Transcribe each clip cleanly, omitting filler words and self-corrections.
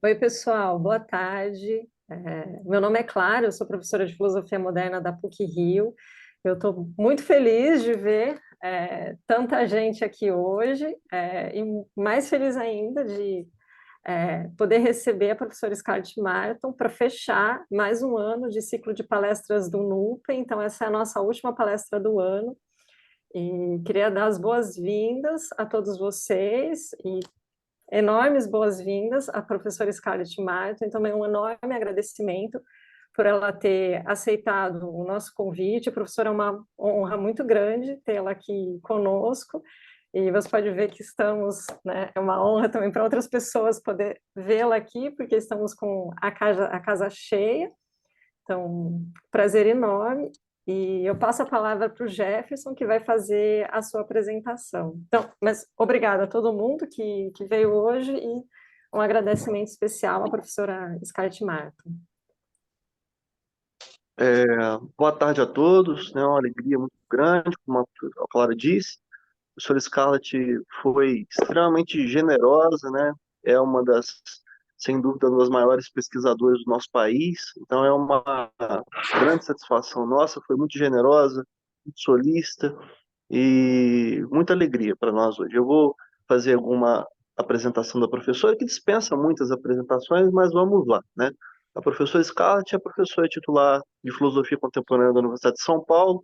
Oi, pessoal, boa tarde. Meu nome é Clara, eu sou professora de Filosofia Moderna da PUC-Rio. Eu estou muito feliz de ver tanta gente aqui hoje e mais feliz ainda de poder receber a professora Scarlett Martin para fechar mais um ano de ciclo de palestras do NUPE. Então, essa é a nossa última palestra do ano. E queria dar as boas-vindas a todos vocês e enormes boas-vindas à professora Scarlett Martin, também um enorme agradecimento por ela ter aceitado o nosso convite. Professora, é uma honra muito grande tê-la aqui conosco, e você pode ver que estamos, né, é uma honra também para outras pessoas poder vê-la aqui, porque estamos com a casa cheia, então, prazer enorme. E eu passo a palavra para o Jefferson, que vai fazer a sua apresentação. Então, mas obrigada a todo mundo que veio hoje e um agradecimento especial à professora Scarlett Martin. É, Boa tarde a todos, né? Uma alegria muito grande, como a Clara disse. A professora Scarlett foi extremamente generosa, né? É uma das, sem dúvida, uma das maiores pesquisadoras do nosso país. Então é uma grande satisfação nossa. Foi muito generosa, muito solícita e muita alegria para nós hoje. Eu vou fazer alguma apresentação da professora, que dispensa muitas apresentações, mas vamos lá, né? A professora Scarlett é professora titular de Filosofia Contemporânea da Universidade de São Paulo,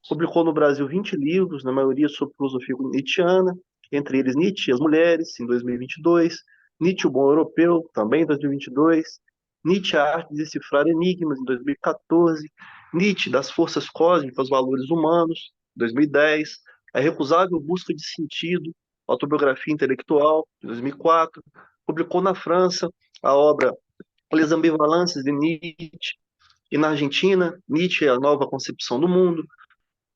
publicou no Brasil 20 livros, na maioria sobre filosofia nietzschiana, entre eles Nietzsche e as Mulheres, em 2022, Nietzsche, o Bom Europeu, também em 2022, Nietzsche, a Arte de Decifrar Enigmas, em 2014, Nietzsche, das Forças Cósmicas aos Valores Humanos, 2010, A Irrecusável Busca de Sentido, Autobiografia Intelectual, de 2004, publicou na França a obra Les Ambivalences de Nietzsche, e na Argentina, Nietzsche, a Nova Concepção do Mundo.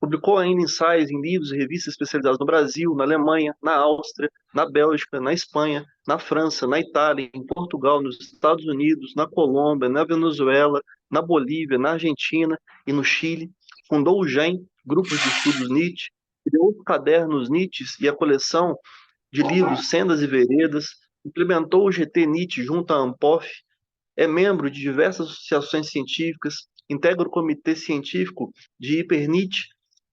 Publicou ainda ensaios em livros e revistas especializados no Brasil, na Alemanha, na Áustria, na Bélgica, na Espanha, na França, na Itália, em Portugal, nos Estados Unidos, na Colômbia, na Venezuela, na Bolívia, na Argentina e no Chile. Fundou o GEM, Grupos de Estudos Nietzsche, criou os cadernos Nietzsche e a coleção de livros Sendas e Veredas, implementou o GT Nietzsche junto à ANPOF, é membro de diversas associações científicas, integra o Comitê Científico de Hypernietzsche,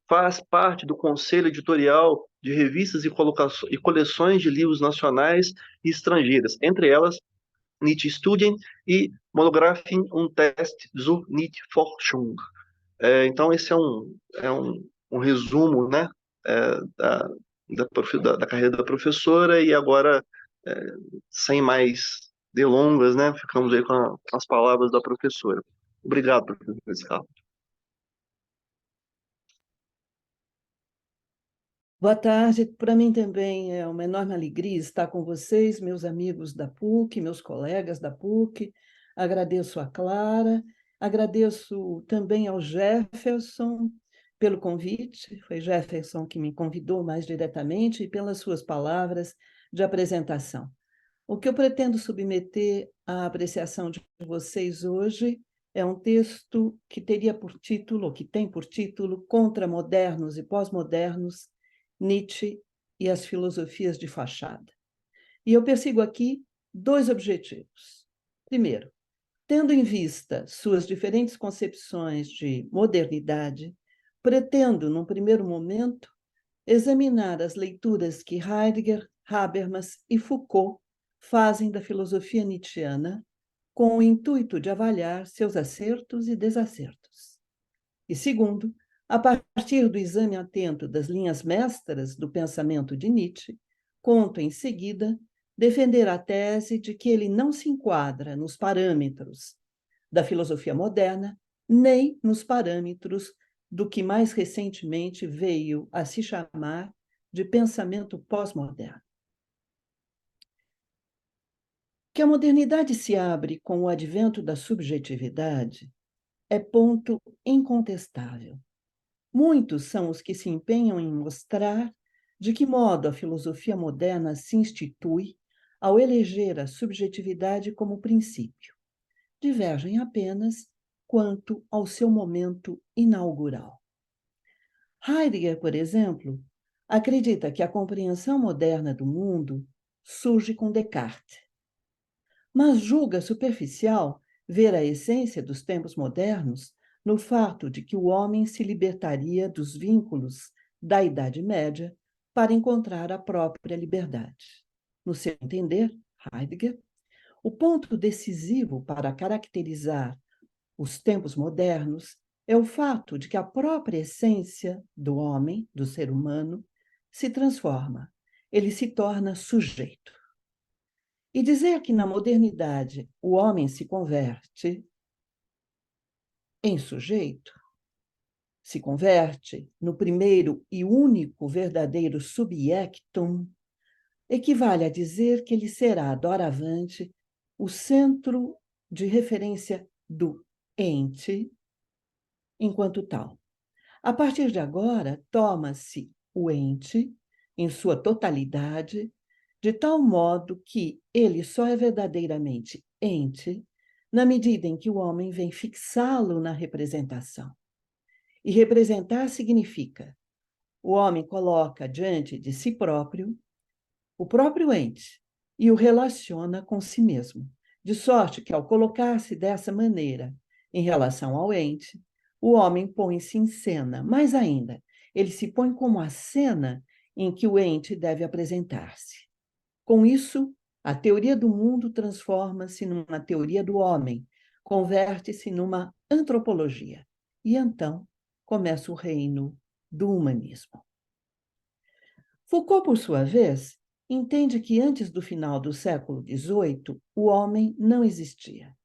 faz parte do conselho editorial de revistas e coleções de livros nacionais e estrangeiras, entre elas Nietzsche Studien e Monographien und Test zur Nietzsche-Forschung. Então, esse é um resumo, né, da carreira da professora, e agora, é, sem mais delongas, né, ficamos aí com as palavras da professora. Obrigado, professor Scarpa. Boa tarde. Para mim também é uma enorme alegria estar com vocês, meus amigos da PUC, meus colegas da PUC. Agradeço a Clara, agradeço também ao Jefferson pelo convite. Foi Jefferson que me convidou mais diretamente e pelas suas palavras de apresentação. O que eu pretendo submeter à apreciação de vocês hoje é um texto que teria por título, ou que tem por título, Contra Modernos e Pós-Modernos, Nietzsche e as Filosofias de Fachada. E eu persigo aqui dois objetivos. Primeiro, tendo em vista suas diferentes concepções de modernidade, pretendo, num primeiro momento, examinar as leituras que Heidegger, Habermas e Foucault fazem da filosofia nietzschiana, com o intuito de avaliar seus acertos e desacertos. E segundo, a partir do exame atento das linhas mestras do pensamento de Nietzsche, conto em seguida defender a tese de que ele não se enquadra nos parâmetros da filosofia moderna, nem nos parâmetros do que mais recentemente veio a se chamar de pensamento pós-moderno. Que a modernidade se abre com o advento da subjetividade é ponto incontestável. Muitos são os que se empenham em mostrar de que modo a filosofia moderna se institui ao eleger a subjetividade como princípio. Divergem apenas quanto ao seu momento inaugural. Heidegger, por exemplo, acredita que a compreensão moderna do mundo surge com Descartes. mas julga superficial ver a essência dos tempos modernos no fato de que o homem se libertaria dos vínculos da Idade Média para encontrar a própria liberdade. No seu entender, Heidegger, o ponto decisivo para caracterizar os tempos modernos é o fato de que a própria essência do homem, do ser humano, se transforma. Ele se torna sujeito. E dizer que na modernidade o homem se converte em sujeito, se converte no primeiro e único verdadeiro subjectum, equivale a dizer que ele será, doravante, o centro de referência do ente enquanto tal. A partir de agora, toma-se o ente, em sua totalidade, de tal modo que ele só é verdadeiramente ente na medida em que o homem vem fixá-lo na representação. E representar significa: o homem coloca diante de si próprio o próprio ente e o relaciona com si mesmo, de sorte que, ao colocar-se dessa maneira em relação ao ente, o homem põe-se em cena. Mais ainda, ele se põe como a cena em que o ente deve apresentar-se. Com isso, a teoria do mundo transforma-se numa teoria do homem, converte-se numa antropologia. E então começa o reino do humanismo. Foucault, por sua vez, entende que antes do final do século XVIII, o homem não existia.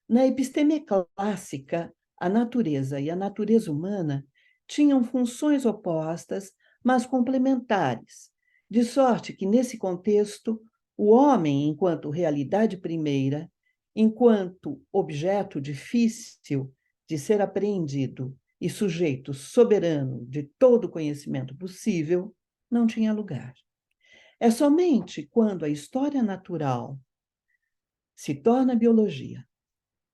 Na episteme clássica, a natureza e a natureza humana tinham funções opostas, mas complementares, de sorte que, nesse contexto, o homem, enquanto realidade primeira, enquanto objeto difícil de ser apreendido e sujeito soberano de todo o conhecimento possível, não tinha lugar. É somente quando a história natural se torna biologia,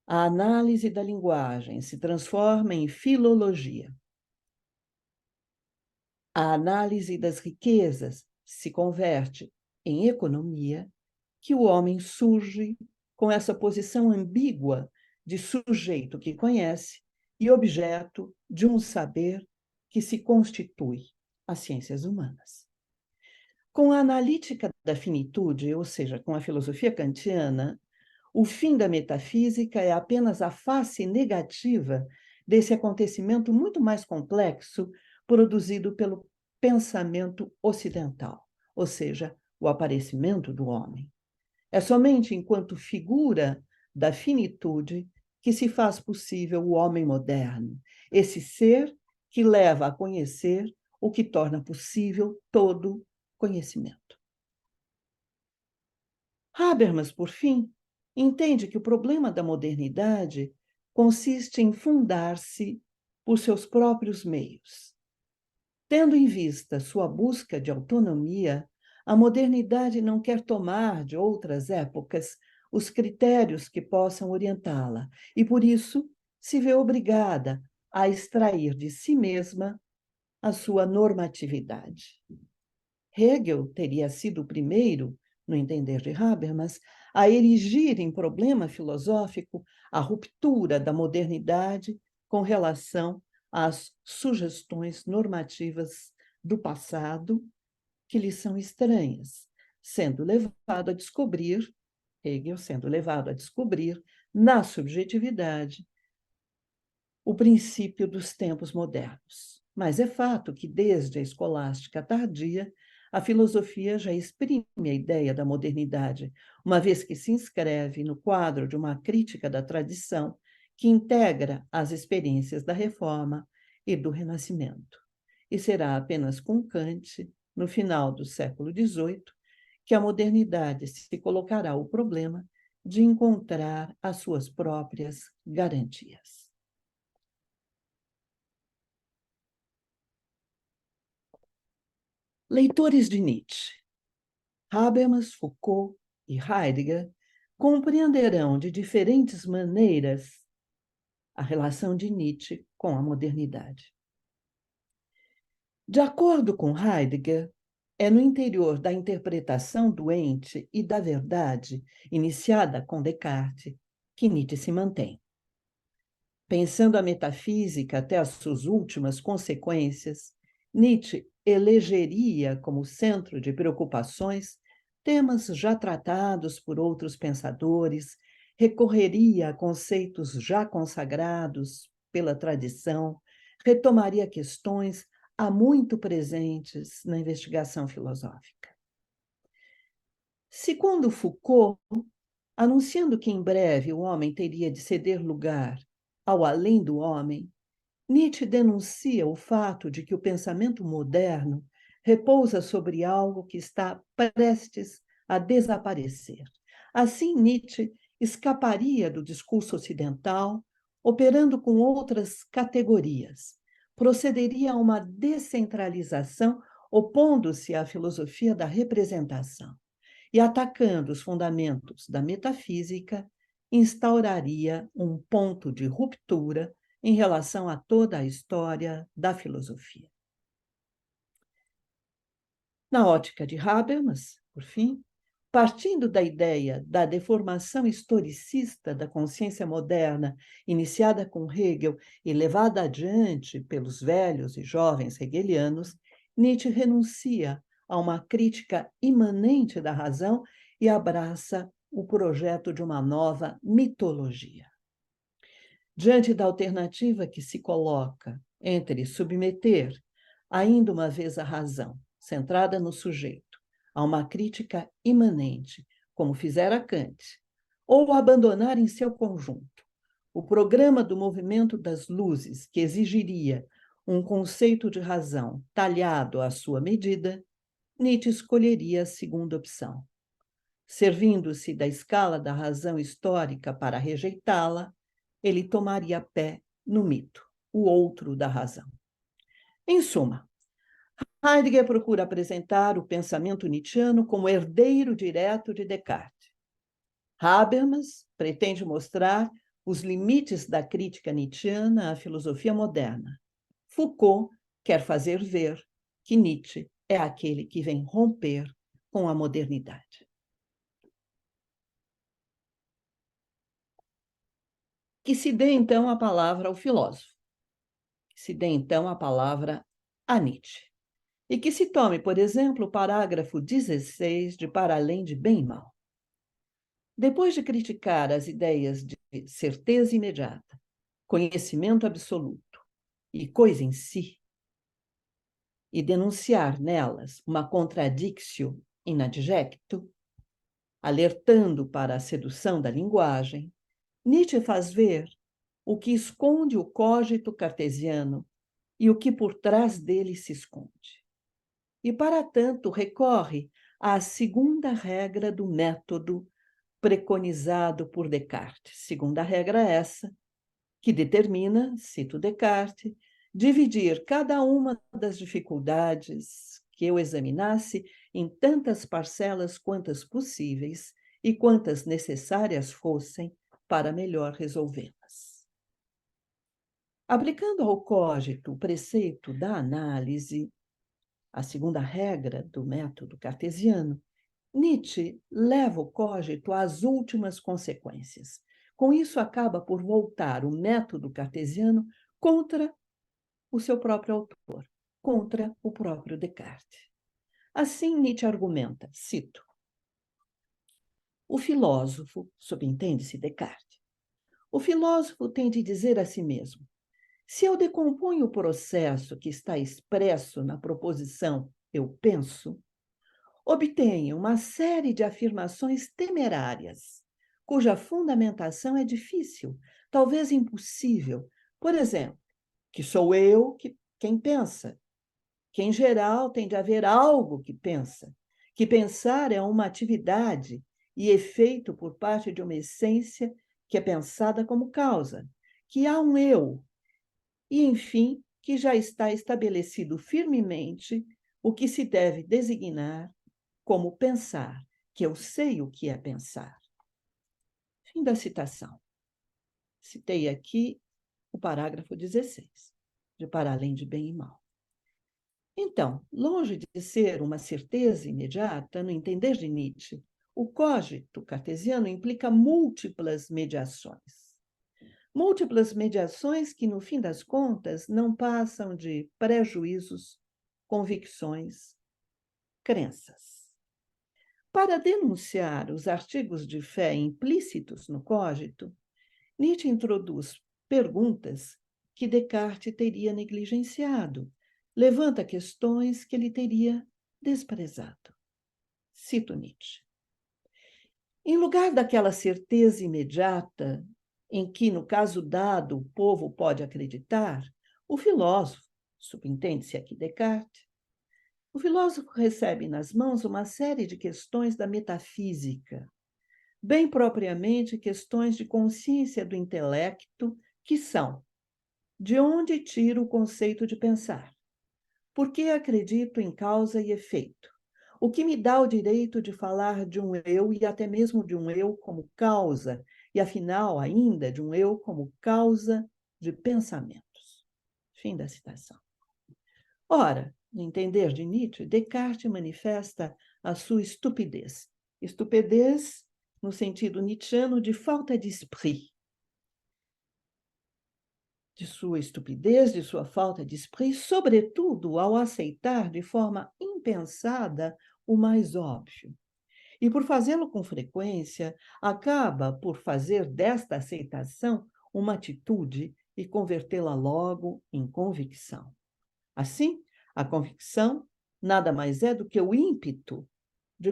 a análise da linguagem se transforma em filologia, a análise das riquezas se converte em economia, que o homem surge com essa posição ambígua de sujeito que conhece e objeto de um saber que se constitui as ciências humanas. Com a analítica da finitude, ou seja, com a filosofia kantiana, o fim da metafísica é apenas a face negativa desse acontecimento muito mais complexo produzido pelo pensamento ocidental, ou seja, o aparecimento do homem. É somente enquanto figura da finitude que se faz possível o homem moderno, esse ser que leva a conhecer o que torna possível todo conhecimento. Habermas, por fim, entende que o problema da modernidade consiste em fundar-se por seus próprios meios. Tendo em vista sua busca de autonomia, a modernidade não quer tomar de outras épocas os critérios que possam orientá-la e, por isso, se vê obrigada a extrair de si mesma a sua normatividade. Hegel teria sido o primeiro, no entender de Habermas, a erigir em problema filosófico a ruptura da modernidade com relação às sugestões normativas do passado que lhe são estranhas, sendo levado a descobrir, Hegel sendo levado a descobrir, na subjetividade, o princípio dos tempos modernos. Mas é fato que, desde a escolástica tardia, a filosofia já exprime a ideia da modernidade, uma vez que se inscreve no quadro de uma crítica da tradição que integra as experiências da Reforma e do Renascimento. E será apenas com Kant, no final do século XVIII, que a modernidade se colocará o problema de encontrar as suas próprias garantias. Leitores de Nietzsche, Habermas, Foucault e Heidegger compreenderão de diferentes maneiras a relação de Nietzsche com a modernidade. De acordo com Heidegger, é no interior da interpretação doente e da verdade, iniciada com Descartes, que Nietzsche se mantém. Pensando a metafísica até as suas últimas consequências, Nietzsche elegeria como centro de preocupações temas já tratados por outros pensadores, recorreria a conceitos já consagrados pela tradição, retomaria questões há muito presentes na investigação filosófica. Segundo Foucault, anunciando que em breve o homem teria de ceder lugar ao além do homem, Nietzsche denuncia o fato de que o pensamento moderno repousa sobre algo que está prestes a desaparecer. Assim, Nietzsche escaparia do discurso ocidental, operando com outras categorias, procederia a uma descentralização, opondo-se à filosofia da representação e, atacando os fundamentos da metafísica, instauraria um ponto de ruptura em relação a toda a história da filosofia. Na ótica de Habermas, por fim, partindo da ideia da deformação historicista da consciência moderna, iniciada com Hegel e levada adiante pelos velhos e jovens hegelianos, Nietzsche renuncia a uma crítica imanente da razão e abraça o projeto de uma nova mitologia. Diante da alternativa que se coloca entre submeter, ainda uma vez, a razão, centrada no sujeito, a uma crítica imanente, como fizera Kant, ou abandonar em seu conjunto o programa do movimento das luzes, que exigiria um conceito de razão talhado à sua medida, Nietzsche escolheria a segunda opção. Servindo-se da escala da razão histórica para rejeitá-la, ele tomaria pé no mito, o outro da razão. Em suma, Heidegger procura apresentar o pensamento nietzschiano como herdeiro direto de Descartes. Habermas pretende mostrar os limites da crítica nietzschiana à filosofia moderna. Foucault quer fazer ver que Nietzsche é aquele que vem romper com a modernidade. Que se dê, então, a palavra ao filósofo, que se dê, então, a palavra a Nietzsche, e que se tome, por exemplo, o parágrafo 16 de Para Além de Bem e Mal. Depois de criticar as ideias de certeza imediata, conhecimento absoluto e coisa em si, e denunciar nelas uma contradictio in adjecto, alertando para a sedução da linguagem, Nietzsche faz ver o que esconde o cogito cartesiano e o que por trás dele se esconde. E, para tanto, recorre à segunda regra do método preconizado por Descartes. Segunda regra essa, que determina, cito Descartes, dividir cada uma das dificuldades que eu examinasse em tantas parcelas quantas possíveis e quantas necessárias fossem para melhor resolvê-las. Aplicando ao cogito o preceito da análise, a segunda regra do método cartesiano, Nietzsche leva o cogito às últimas consequências. Com isso, acaba por voltar o método cartesiano contra o seu próprio autor, contra o próprio Descartes. Assim, Nietzsche argumenta, cito, o filósofo, subentende-se Descartes, o filósofo tem de dizer a si mesmo, se eu decomponho o processo que está expresso na proposição eu penso, obtenho uma série de afirmações temerárias, cuja fundamentação é difícil, talvez impossível. Por exemplo, que sou eu quem pensa, que em geral tem de haver algo que pensa, que pensar é uma atividade e efeito por parte de uma essência que é pensada como causa, que há um eu, e, enfim, que já está estabelecido firmemente o que se deve designar como pensar, que eu sei o que é pensar. Fim da citação. Citei aqui o parágrafo 16, de Para Além de Bem e Mal. Então, longe de ser uma certeza imediata, no entender de Nietzsche, o cogito cartesiano implica múltiplas mediações. Múltiplas mediações que, no fim das contas, não passam de prejuízos, convicções, crenças. Para denunciar os artigos de fé implícitos no cogito, Nietzsche introduz perguntas que Descartes teria negligenciado, levanta questões que ele teria desprezado. Cito Nietzsche. Em lugar daquela certeza imediata em que, no caso dado, o povo pode acreditar, o filósofo, subentende-se aqui Descartes, o filósofo recebe nas mãos uma série de questões da metafísica, bem propriamente questões de consciência do intelecto, que são: de onde tiro o conceito de pensar? Por que acredito em causa e efeito? O que me dá o direito de falar de um eu e até mesmo de um eu como causa, e afinal ainda de um eu como causa de pensamentos? Fim da citação. Ora, no entender de Nietzsche, Descartes manifesta a sua estupidez. Estupidez no sentido nietzschiano de falta de esprit. De sua estupidez, de sua falta de esprit, sobretudo ao aceitar de forma impensada o mais óbvio. E por fazê-lo com frequência, acaba por fazer desta aceitação uma atitude e convertê-la logo em convicção. Assim, a convicção nada mais é do que o ímpeto de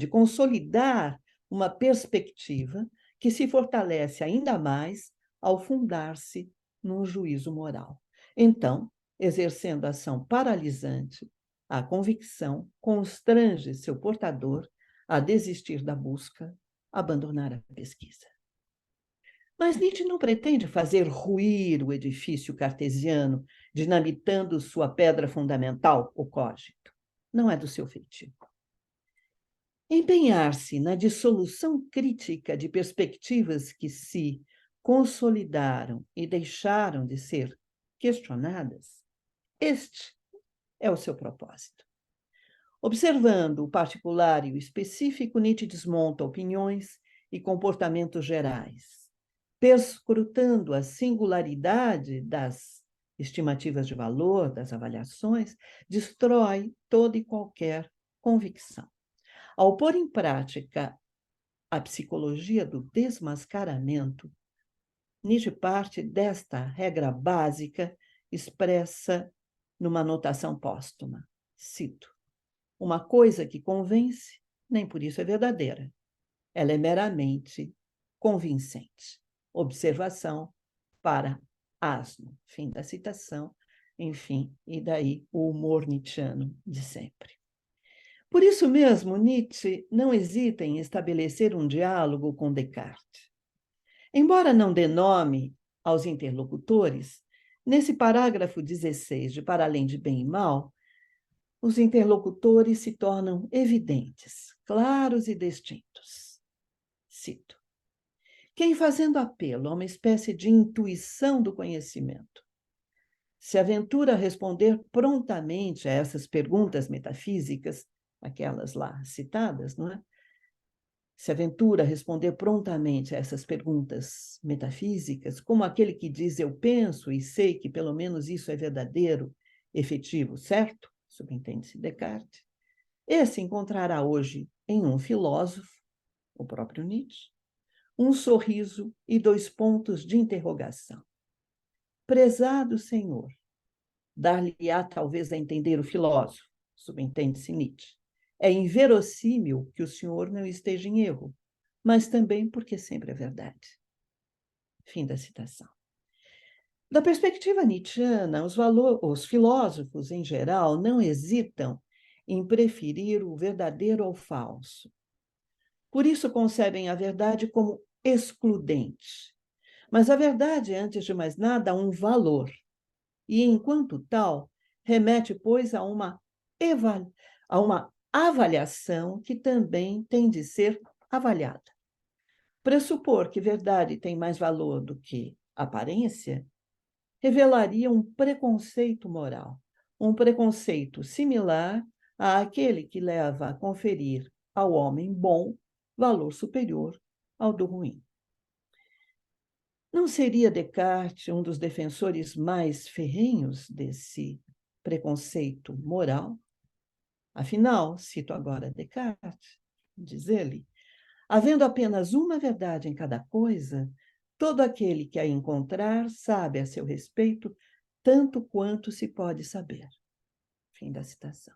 consolidar uma perspectiva que se fortalece ainda mais ao fundar-se num juízo moral. Então, exercendo ação paralisante, a convicção constrange seu portador a desistir da busca, abandonar a pesquisa. Mas Nietzsche não pretende fazer ruir o edifício cartesiano, dinamitando sua pedra fundamental, o cogito. Não é do seu feitio. Empenhar-se na dissolução crítica de perspectivas que se consolidaram e deixaram de ser questionadas, este é o seu propósito. Observando o particular e o específico, Nietzsche desmonta opiniões e comportamentos gerais, perscrutando a singularidade das estimativas de valor, das avaliações, destrói toda e qualquer convicção. Ao pôr em prática a psicologia do desmascaramento, Nietzsche parte desta regra básica expressa numa anotação póstuma. Cito: uma coisa que convence, nem por isso é verdadeira. Ela é meramente convincente. Observação para asno. Fim da citação. Enfim, e daí o humor nietzschiano de sempre. Por isso mesmo, Nietzsche não hesita em estabelecer um diálogo com Descartes. Embora não dê nome aos interlocutores, nesse parágrafo 16 de Para Além de Bem e Mal, os interlocutores se tornam evidentes, claros e distintos. Cito: quem, fazendo apelo a uma espécie de intuição do conhecimento, se aventura a responder prontamente a essas perguntas metafísicas, aquelas lá citadas, não é? Se aventura a responder prontamente a essas perguntas metafísicas, como aquele que diz eu penso e sei que pelo menos isso é verdadeiro, efetivo, certo? Subentende-se Descartes. Esse encontrará hoje em um filósofo, o próprio Nietzsche, um sorriso e 2 pontos de interrogação. Prezado Senhor, dar-lhe-á talvez a entender o filósofo, subentende-se Nietzsche. É inverossímil que o senhor não esteja em erro, mas também porque sempre é verdade. Fim da citação. Da perspectiva nietzschiana, os filósofos, em geral, não hesitam em preferir o verdadeiro ao falso. Por isso concebem a verdade como excludente. Mas a verdade, antes de mais nada, há um valor. E, enquanto tal, remete, pois, a uma avaliação que também tem de ser avaliada. Pressupor que verdade tem mais valor do que aparência revelaria um preconceito moral. um preconceito similar àquele que leva a conferir ao homem bom valor superior ao do ruim. Não seria Descartes um dos defensores mais ferrenhos desse preconceito moral? Afinal, cito agora Descartes, diz ele, havendo apenas uma verdade em cada coisa, todo aquele que a encontrar sabe a seu respeito tanto quanto se pode saber. Fim da citação.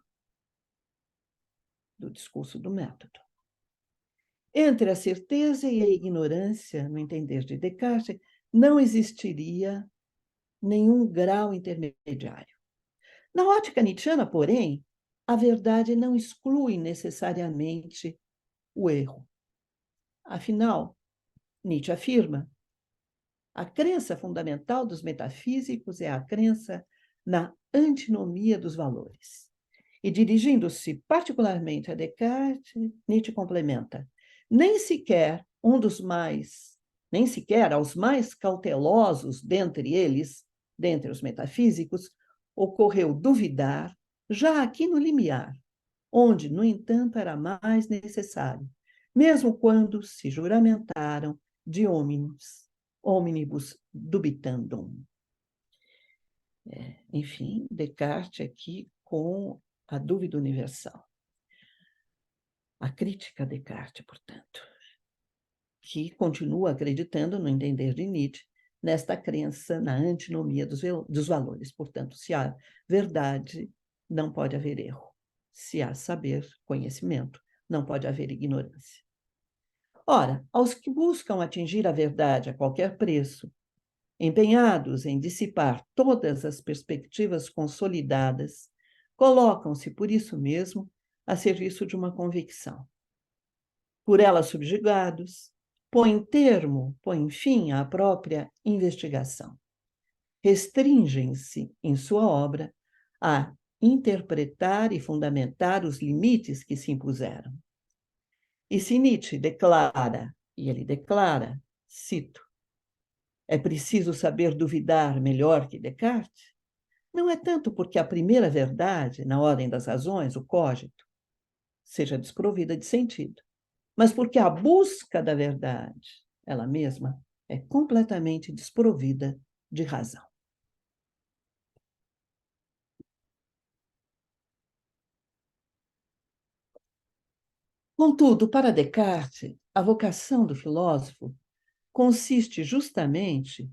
Do discurso do método. Entre a certeza e a ignorância, no entender de Descartes, não existiria nenhum grau intermediário. Na ótica nietzschiana, porém, a verdade não exclui necessariamente o erro. Afinal, Nietzsche afirma, a crença fundamental dos metafísicos é a crença na antinomia dos valores. E dirigindo-se particularmente a Descartes, Nietzsche complementa, nem sequer aos mais cautelosos dentre eles, dentre os metafísicos, ocorreu duvidar, já aqui no limiar, onde, no entanto, era mais necessário, mesmo quando se juramentaram de omnibus dubitandum. Enfim, Descartes aqui com a dúvida universal. A crítica a Descartes, portanto, que continua acreditando, no entender de Nietzsche, nesta crença na antinomia dos valores. Portanto, se há verdade, não pode haver erro. Se há saber, conhecimento, não pode haver ignorância. Ora, aos que buscam atingir a verdade a qualquer preço, empenhados em dissipar todas as perspectivas consolidadas, colocam-se, por isso mesmo, a serviço de uma convicção. Por ela subjugados, põem fim à própria investigação. Restringem-se, em sua obra, a interpretar e fundamentar os limites que se impuseram. E se Nietzsche declara, e ele declara, cito, é preciso saber duvidar melhor que Descartes, não é tanto porque a primeira verdade, na ordem das razões, o cogito, seja desprovida de sentido, mas porque a busca da verdade, ela mesma, é completamente desprovida de razão. Contudo, para Descartes, a vocação do filósofo consiste justamente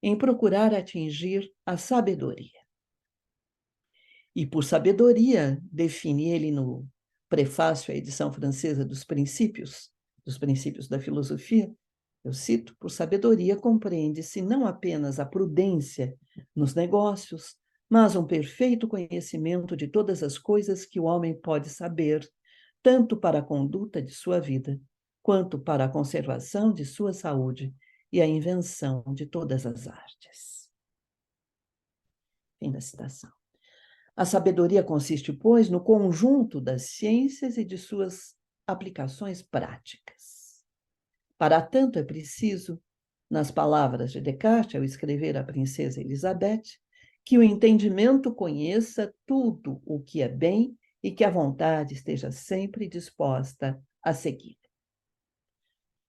em procurar atingir a sabedoria. E por sabedoria, define ele no prefácio à edição francesa dos princípios da filosofia, eu cito, por sabedoria compreende-se não apenas a prudência nos negócios, mas um perfeito conhecimento de todas as coisas que o homem pode saber, tanto para a conduta de sua vida, quanto para a conservação de sua saúde e a invenção de todas as artes. Fim da citação. A sabedoria consiste, pois, no conjunto das ciências e de suas aplicações práticas. Para tanto, é preciso, nas palavras de Descartes, ao escrever à princesa Elizabeth, que o entendimento conheça tudo o que é bem e que a vontade esteja sempre disposta a seguir.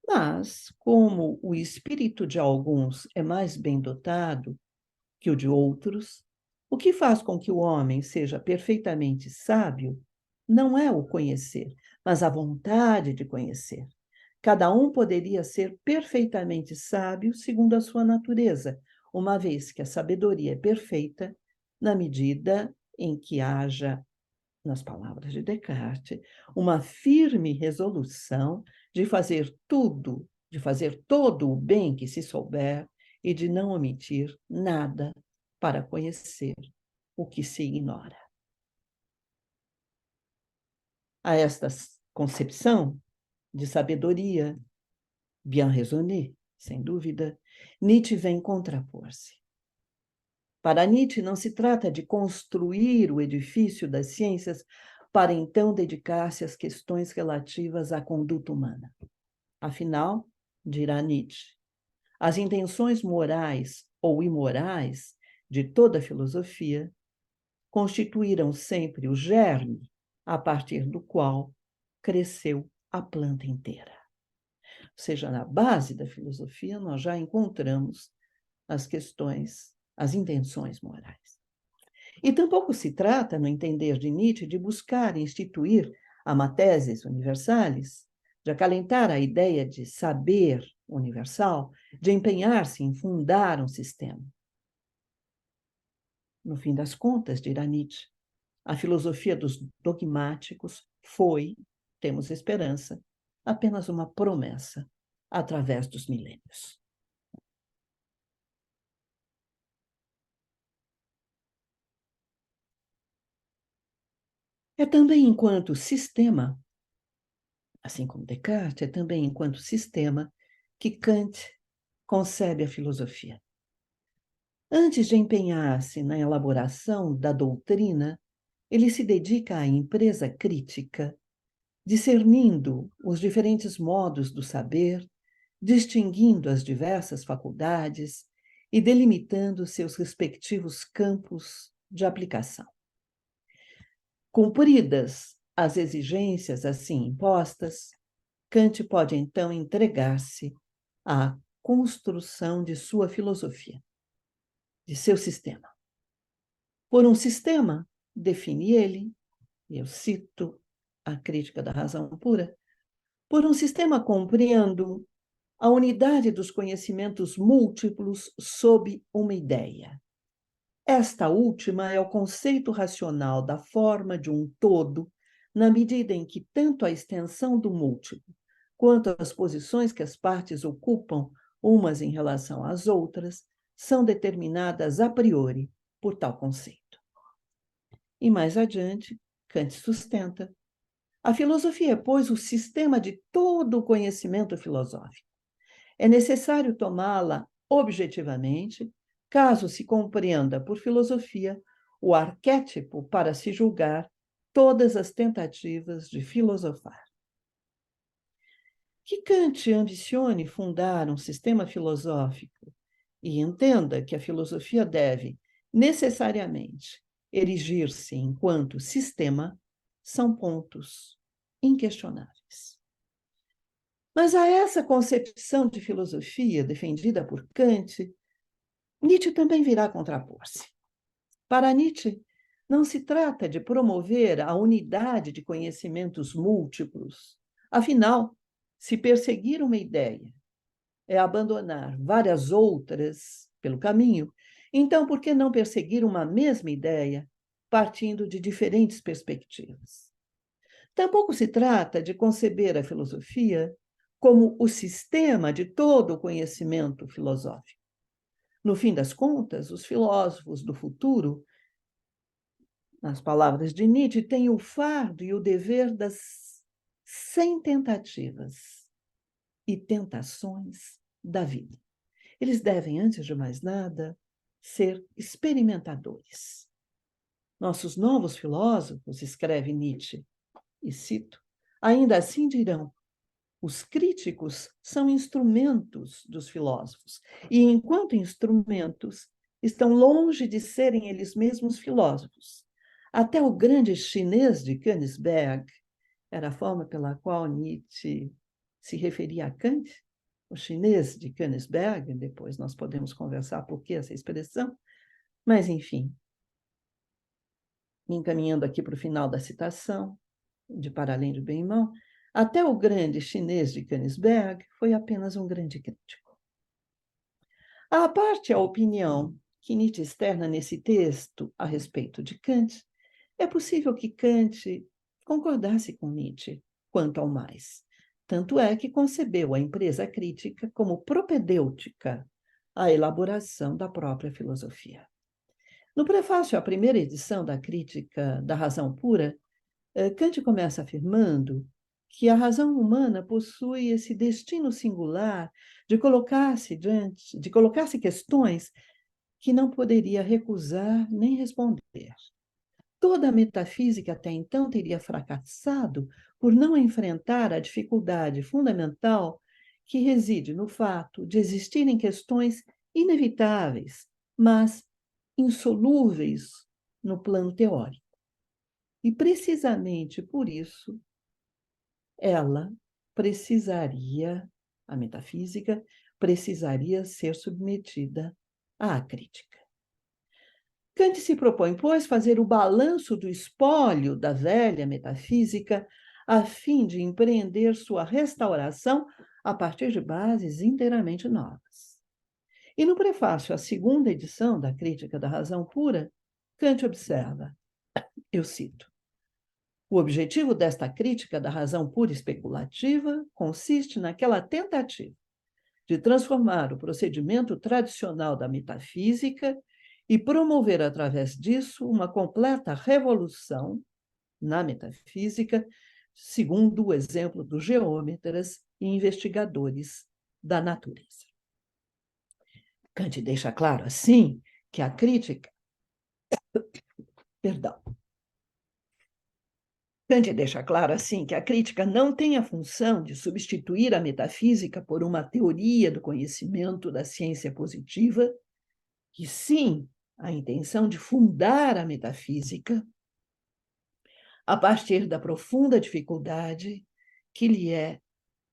Mas, como o espírito de alguns é mais bem dotado que o de outros, o que faz com que o homem seja perfeitamente sábio não é o conhecer, mas a vontade de conhecer. Cada um poderia ser perfeitamente sábio segundo a sua natureza, uma vez que a sabedoria é perfeita na medida em que haja, nas palavras de Descartes, uma firme resolução de fazer todo o bem que se souber e de não omitir nada para conhecer o que se ignora. A esta concepção de sabedoria, bien raisonnée, sem dúvida, Nietzsche vem contrapor-se. Para Nietzsche, não se trata de construir o edifício das ciências para então dedicar-se às questões relativas à conduta humana. Afinal, dirá Nietzsche, as intenções morais ou imorais de toda a filosofia constituíram sempre o germe a partir do qual cresceu a planta inteira. Ou seja, na base da filosofia, nós já encontramos as questões, as intenções morais. E tampouco se trata, no entender de Nietzsche, de buscar instituir amateses universales, de acalentar a ideia de saber universal, de empenhar-se em fundar um sistema. No fim das contas, dirá Nietzsche, a filosofia dos dogmáticos foi, temos esperança, apenas uma promessa através dos milênios. É também enquanto sistema, assim como Descartes, é também enquanto sistema que Kant concebe a filosofia. Antes de empenhar-se na elaboração da doutrina, ele se dedica à empresa crítica, discernindo os diferentes modos do saber, distinguindo as diversas faculdades e delimitando seus respectivos campos de aplicação. Cumpridas as exigências assim impostas, Kant pode então entregar-se à construção de sua filosofia, de seu sistema. Por um sistema, define ele, e eu cito a Crítica da Razão Pura, por um sistema compreendo a unidade dos conhecimentos múltiplos sob uma ideia. Esta última é o conceito racional da forma de um todo, na medida em que tanto a extensão do múltiplo quanto as posições que as partes ocupam umas em relação às outras são determinadas a priori por tal conceito. E mais adiante, Kant sustenta: a filosofia é, pois, o sistema de todo o conhecimento filosófico. É necessário tomá-la objetivamente, caso se compreenda por filosofia o arquétipo para se julgar todas as tentativas de filosofar. Que Kant ambicione fundar um sistema filosófico e entenda que a filosofia deve necessariamente erigir-se enquanto sistema são pontos inquestionáveis. Mas a essa concepção de filosofia defendida por Kant, Nietzsche também virá contrapor-se. Para Nietzsche, não se trata de promover a unidade de conhecimentos múltiplos. Afinal, se perseguir uma ideia é abandonar várias outras pelo caminho, então por que não perseguir uma mesma ideia partindo de diferentes perspectivas? Tampouco se trata de conceber a filosofia como o sistema de todo o conhecimento filosófico. No fim das contas, os filósofos do futuro, nas palavras de Nietzsche, têm o fardo e o dever das 100 tentativas e tentações da vida. Eles devem, antes de mais nada, ser experimentadores. Nossos novos filósofos, escreve Nietzsche, e cito, ainda assim dirão: os críticos são instrumentos dos filósofos, e enquanto instrumentos, estão longe de serem eles mesmos filósofos. Até o grande chinês de Königsberg, era a forma pela qual Nietzsche se referia a Kant, o chinês de Königsberg, depois nós podemos conversar por que essa expressão, mas, enfim, me encaminhando aqui para o final da citação, de Para Além do Bem e Mal, até o grande chinês de Königsberg foi apenas um grande crítico. À parte a opinião que Nietzsche externa nesse texto a respeito de Kant, é possível que Kant concordasse com Nietzsche quanto ao mais. Tanto é que concebeu a empresa crítica como propedêutica à elaboração da própria filosofia. No prefácio à primeira edição da Crítica da Razão Pura, Kant começa afirmando que a razão humana possui esse destino singular de colocar-se questões que não poderia recusar nem responder. Toda a metafísica até então teria fracassado por não enfrentar a dificuldade fundamental que reside no fato de existirem questões inevitáveis, mas insolúveis no plano teórico. E, precisamente por isso, ela precisaria, a metafísica, precisaria ser submetida à crítica. Kant se propõe, pois, fazer o balanço do espólio da velha metafísica a fim de empreender sua restauração a partir de bases inteiramente novas. E no prefácio à segunda edição da Crítica da Razão Pura, Kant observa, eu cito, o objetivo desta crítica da razão pura especulativa consiste naquela tentativa de transformar o procedimento tradicional da metafísica e promover, através disso, uma completa revolução na metafísica, segundo o exemplo dos geômetras e investigadores da natureza. Kant deixa claro, assim, que a crítica... Perdão. Kant deixa claro, assim, que a crítica não tem a função de substituir a metafísica por uma teoria do conhecimento da ciência positiva, e sim a intenção de fundar a metafísica a partir da profunda dificuldade que lhe é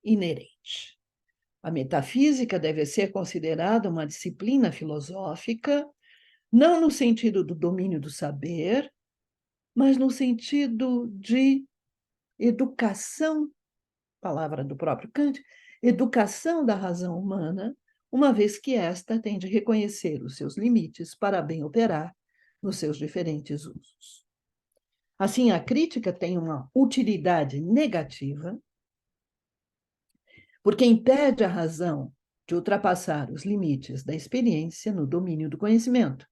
inerente. A metafísica deve ser considerada uma disciplina filosófica, não no sentido do domínio do saber, mas no sentido de educação, palavra do próprio Kant, educação da razão humana, uma vez que esta tem de reconhecer os seus limites para bem operar nos seus diferentes usos. Assim, a crítica tem uma utilidade negativa, porque impede a razão de ultrapassar os limites da experiência no domínio do conhecimento.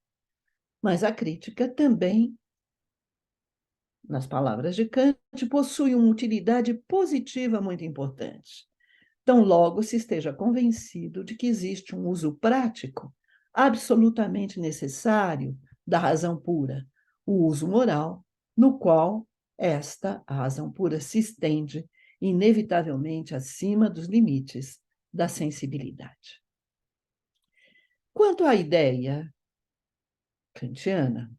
Mas a crítica também, nas palavras de Kant, possui uma utilidade positiva muito importante. Tão logo se esteja convencido de que existe um uso prático absolutamente necessário da razão pura, o uso moral, no qual a razão pura, se estende inevitavelmente acima dos limites da sensibilidade. Quanto à ideia kantiana,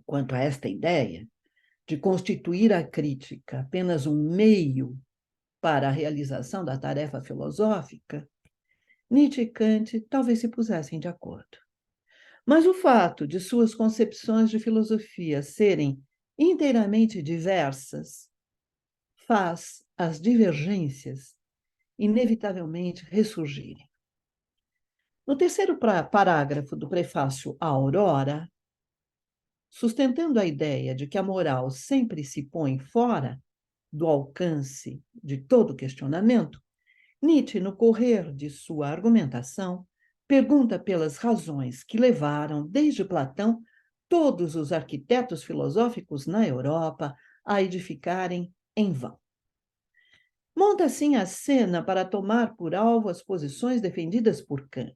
quanto a esta ideia de constituir a crítica apenas um meio para a realização da tarefa filosófica, Nietzsche e Kant talvez se pusessem de acordo. Mas o fato de suas concepções de filosofia serem inteiramente diversas faz as divergências inevitavelmente ressurgirem. No terceiro parágrafo do prefácio à Aurora, sustentando a ideia de que a moral sempre se põe fora do alcance de todo questionamento, Nietzsche, no correr de sua argumentação, pergunta pelas razões que levaram, desde Platão, todos os arquitetos filosóficos na Europa a edificarem em vão. Monta, assim, a cena para tomar por alvo as posições defendidas por Kant.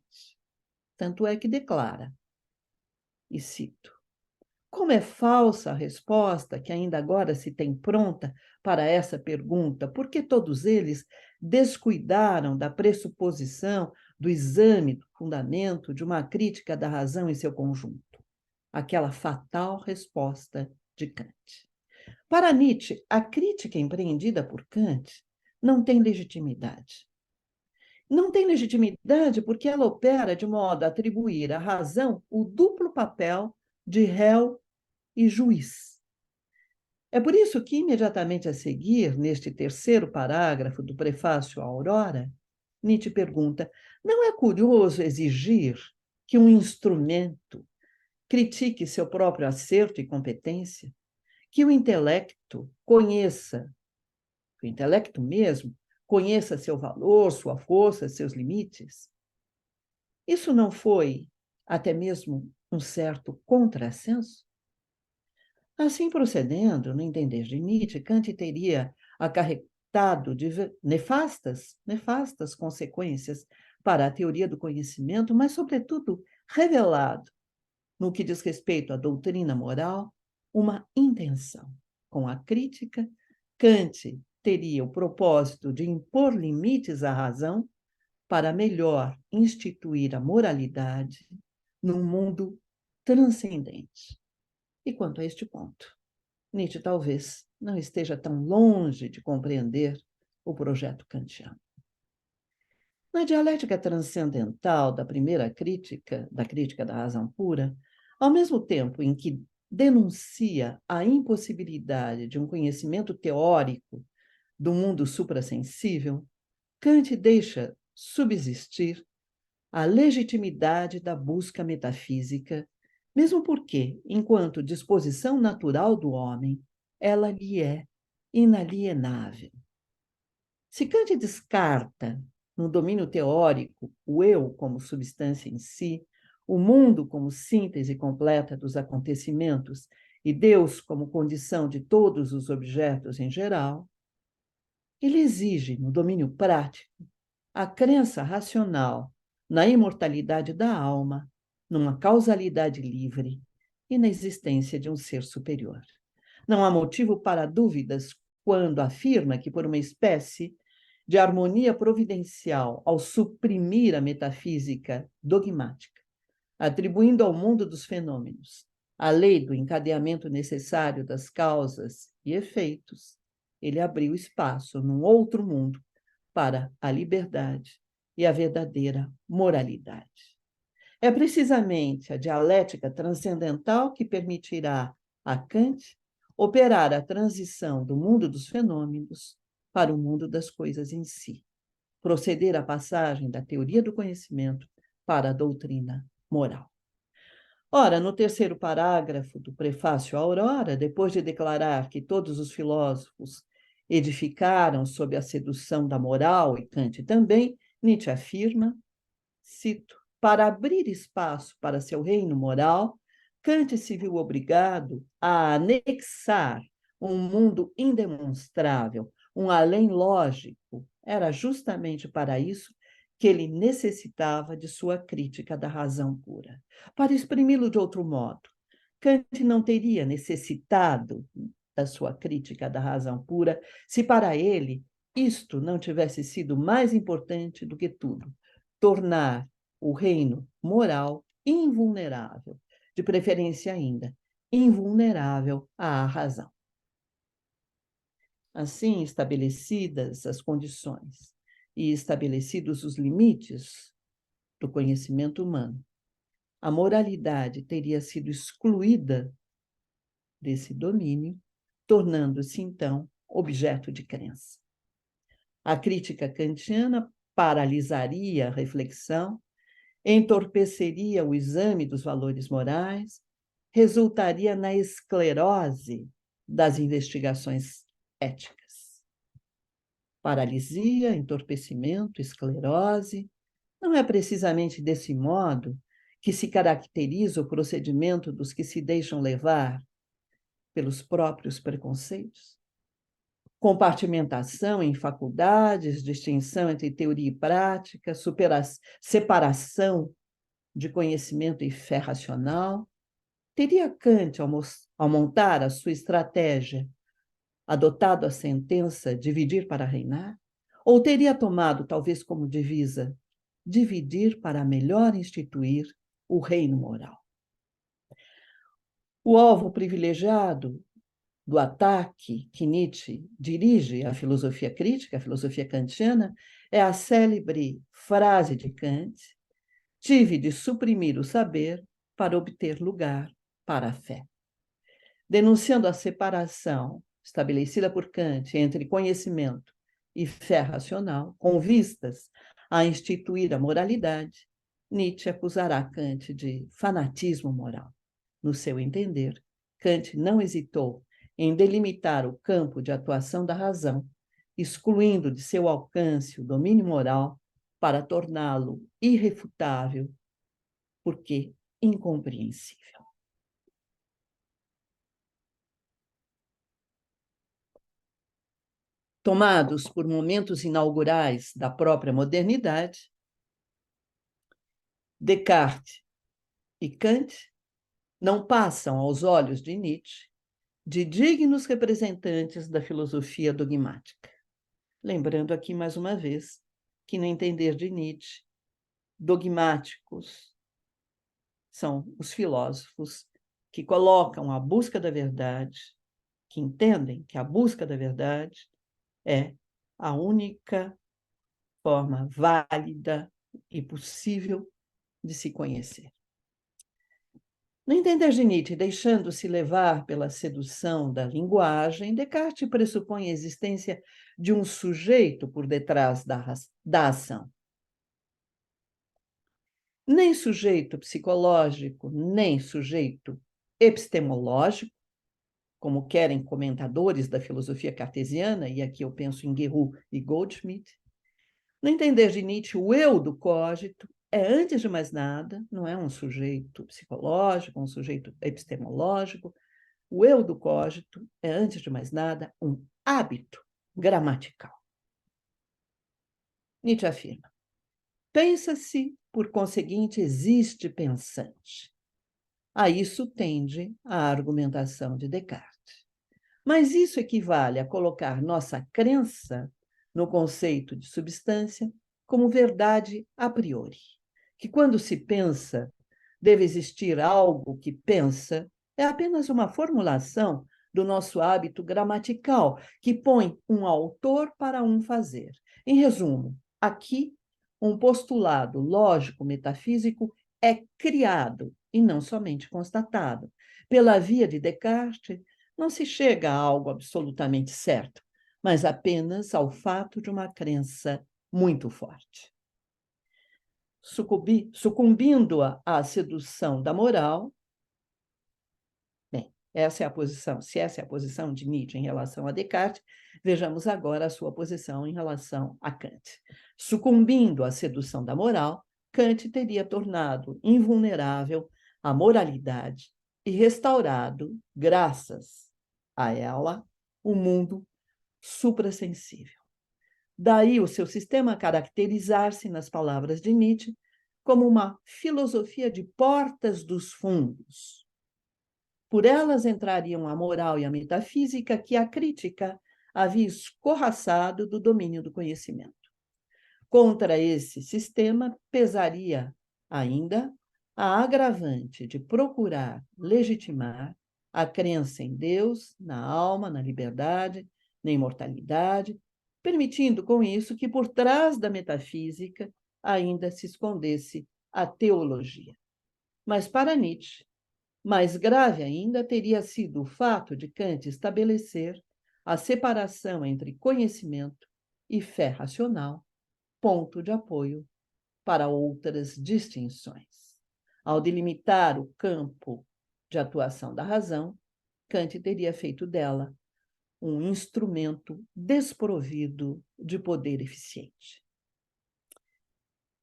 Tanto é que declara, e cito, como é falsa a resposta que ainda agora se tem pronta para essa pergunta, porque todos eles descuidaram da pressuposição do exame do fundamento de uma crítica da razão em seu conjunto, aquela fatal resposta de Kant. Para Nietzsche, a crítica empreendida por Kant não tem legitimidade. Não tem legitimidade porque ela opera de modo a atribuir à razão o duplo papel de réu e juiz. É por isso que, imediatamente a seguir, neste terceiro parágrafo do prefácio à Aurora, Nietzsche pergunta: não é curioso exigir que um instrumento critique seu próprio acerto e competência? Que o intelecto conheça, que o intelecto mesmo conheça seu valor, sua força, seus limites? Isso não foi até mesmo um certo contrassenso? Assim procedendo, no entender de Nietzsche, Kant teria acarretado nefastas consequências para a teoria do conhecimento, mas, sobretudo, revelado, no que diz respeito à doutrina moral, uma intenção. Com a crítica, Kant teria o propósito de impor limites à razão para melhor instituir a moralidade num mundo transcendente. E quanto a este ponto, Nietzsche talvez não esteja tão longe de compreender o projeto kantiano. Na dialética transcendental da primeira crítica, da crítica da razão pura, ao mesmo tempo em que denuncia a impossibilidade de um conhecimento teórico do mundo suprassensível, Kant deixa subsistir a legitimidade da busca metafísica, mesmo porque, enquanto disposição natural do homem, ela lhe é inalienável. Se Kant descarta, no domínio teórico, o eu como substância em si, o mundo como síntese completa dos acontecimentos e Deus como condição de todos os objetos em geral, ele exige, no domínio prático, a crença racional na imortalidade da alma, numa causalidade livre e na existência de um ser superior. Não há motivo para dúvidas quando afirma que, por uma espécie de harmonia providencial ao suprimir a metafísica dogmática, atribuindo ao mundo dos fenômenos a lei do encadeamento necessário das causas e efeitos, ele abriu espaço num outro mundo para a liberdade e a verdadeira moralidade. É precisamente a dialética transcendental que permitirá a Kant operar a transição do mundo dos fenômenos para o mundo das coisas em si, proceder à passagem da teoria do conhecimento para a doutrina moral. Ora, no terceiro parágrafo do prefácio à Aurora, depois de declarar que todos os filósofos edificaram sob a sedução da moral, e Kant também, Nietzsche afirma, cito, para abrir espaço para seu reino moral, Kant se viu obrigado a anexar um mundo indemonstrável, um além lógico. Era justamente para isso que ele necessitava de sua crítica da razão pura. Para exprimi-lo de outro modo, Kant não teria necessitado da sua crítica da razão pura se para ele isto não tivesse sido mais importante do que tudo, tornar o reino moral invulnerável, de preferência ainda, invulnerável à razão. Assim, estabelecidas as condições e estabelecidos os limites do conhecimento humano, a moralidade teria sido excluída desse domínio, tornando-se, então, objeto de crença. A crítica kantiana paralisaria a reflexão, entorpeceria o exame dos valores morais, resultaria na esclerose das investigações éticas. Paralisia, entorpecimento, esclerose, não é precisamente desse modo que se caracteriza o procedimento dos que se deixam levar pelos próprios preconceitos? Compartimentação em faculdades, distinção entre teoria e prática, separação de conhecimento e fé racional. Teria Kant, ao montar a sua estratégia, adotado a sentença dividir para reinar? Ou teria tomado, talvez como divisa, dividir para melhor instituir o reino moral? O alvo privilegiado do ataque que Nietzsche dirige à filosofia crítica, à filosofia kantiana, é a célebre frase de Kant: tive de suprimir o saber para obter lugar para a fé. Denunciando a separação estabelecida por Kant entre conhecimento e fé racional, com vistas a instituir a moralidade, Nietzsche acusará Kant de fanatismo moral. No seu entender, Kant não hesitou em delimitar o campo de atuação da razão, excluindo de seu alcance o domínio moral para torná-lo irrefutável, porque incompreensível. Tomados por momentos inaugurais da própria modernidade, Descartes e Kant não passam aos olhos de Nietzsche de dignos representantes da filosofia dogmática. Lembrando aqui mais uma vez que, no entender de Nietzsche, dogmáticos são os filósofos que colocam a busca da verdade, que entendem que a busca da verdade é a única forma válida e possível de se conhecer. No entender de Nietzsche, deixando-se levar pela sedução da linguagem, Descartes pressupõe a existência de um sujeito por detrás da ação. Nem sujeito psicológico, nem sujeito epistemológico, como querem comentadores da filosofia cartesiana, e aqui eu penso em Guerrero e Goldschmidt. No entender de Nietzsche, o eu do cogito é, antes de mais nada, não é um sujeito psicológico, um sujeito epistemológico. O eu do cogito é, antes de mais nada, um hábito gramatical. Nietzsche afirma: pensa-se, por conseguinte, existe pensante. A isso tende a argumentação de Descartes. Mas isso equivale a colocar nossa crença no conceito de substância como verdade a priori, que quando se pensa deve existir algo que pensa, é apenas uma formulação do nosso hábito gramatical, que põe um autor para um fazer. Em resumo, aqui, um postulado lógico-metafísico é criado e não somente constatado. Pela via de Descartes, não se chega a algo absolutamente certo, mas apenas ao fato de uma crença muito forte. Sucumbindo à sedução da moral, bem, essa é a posição, se essa é a posição de Nietzsche em relação a Descartes, vejamos agora a sua posição em relação a Kant. Sucumbindo à sedução da moral, Kant teria tornado invulnerável a moralidade e restaurado, graças a ela, o mundo suprassensível. Daí o seu sistema caracterizar-se, nas palavras de Nietzsche, como uma filosofia de portas dos fundos. Por elas entrariam a moral e a metafísica que a crítica havia escorraçado do domínio do conhecimento. Contra esse sistema pesaria ainda a agravante de procurar legitimar a crença em Deus, na alma, na liberdade, na imortalidade, permitindo com isso que por trás da metafísica ainda se escondesse a teologia. Mas para Nietzsche, mais grave ainda teria sido o fato de Kant estabelecer a separação entre conhecimento e fé racional, ponto de apoio para outras distinções. Ao delimitar o campo de atuação da razão, Kant teria feito dela um instrumento desprovido de poder eficiente.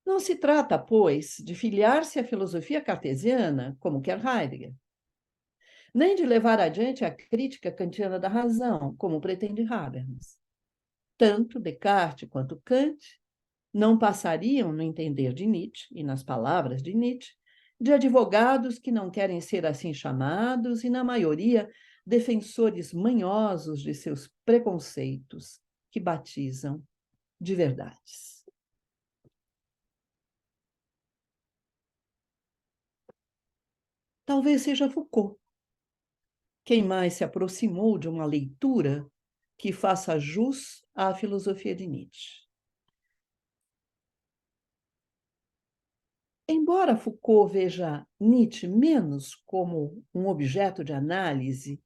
Não se trata, pois, de filiar-se à filosofia cartesiana, como quer Heidegger, nem de levar adiante a crítica kantiana da razão, como pretende Habermas. Tanto Descartes quanto Kant não passariam, no entender de Nietzsche e nas palavras de Nietzsche, de advogados que não querem ser assim chamados e, na maioria, defensores manhosos de seus preconceitos que batizam de verdades. Talvez seja Foucault quem mais se aproximou de uma leitura que faça jus à filosofia de Nietzsche. Embora Foucault veja Nietzsche menos como um objeto de análise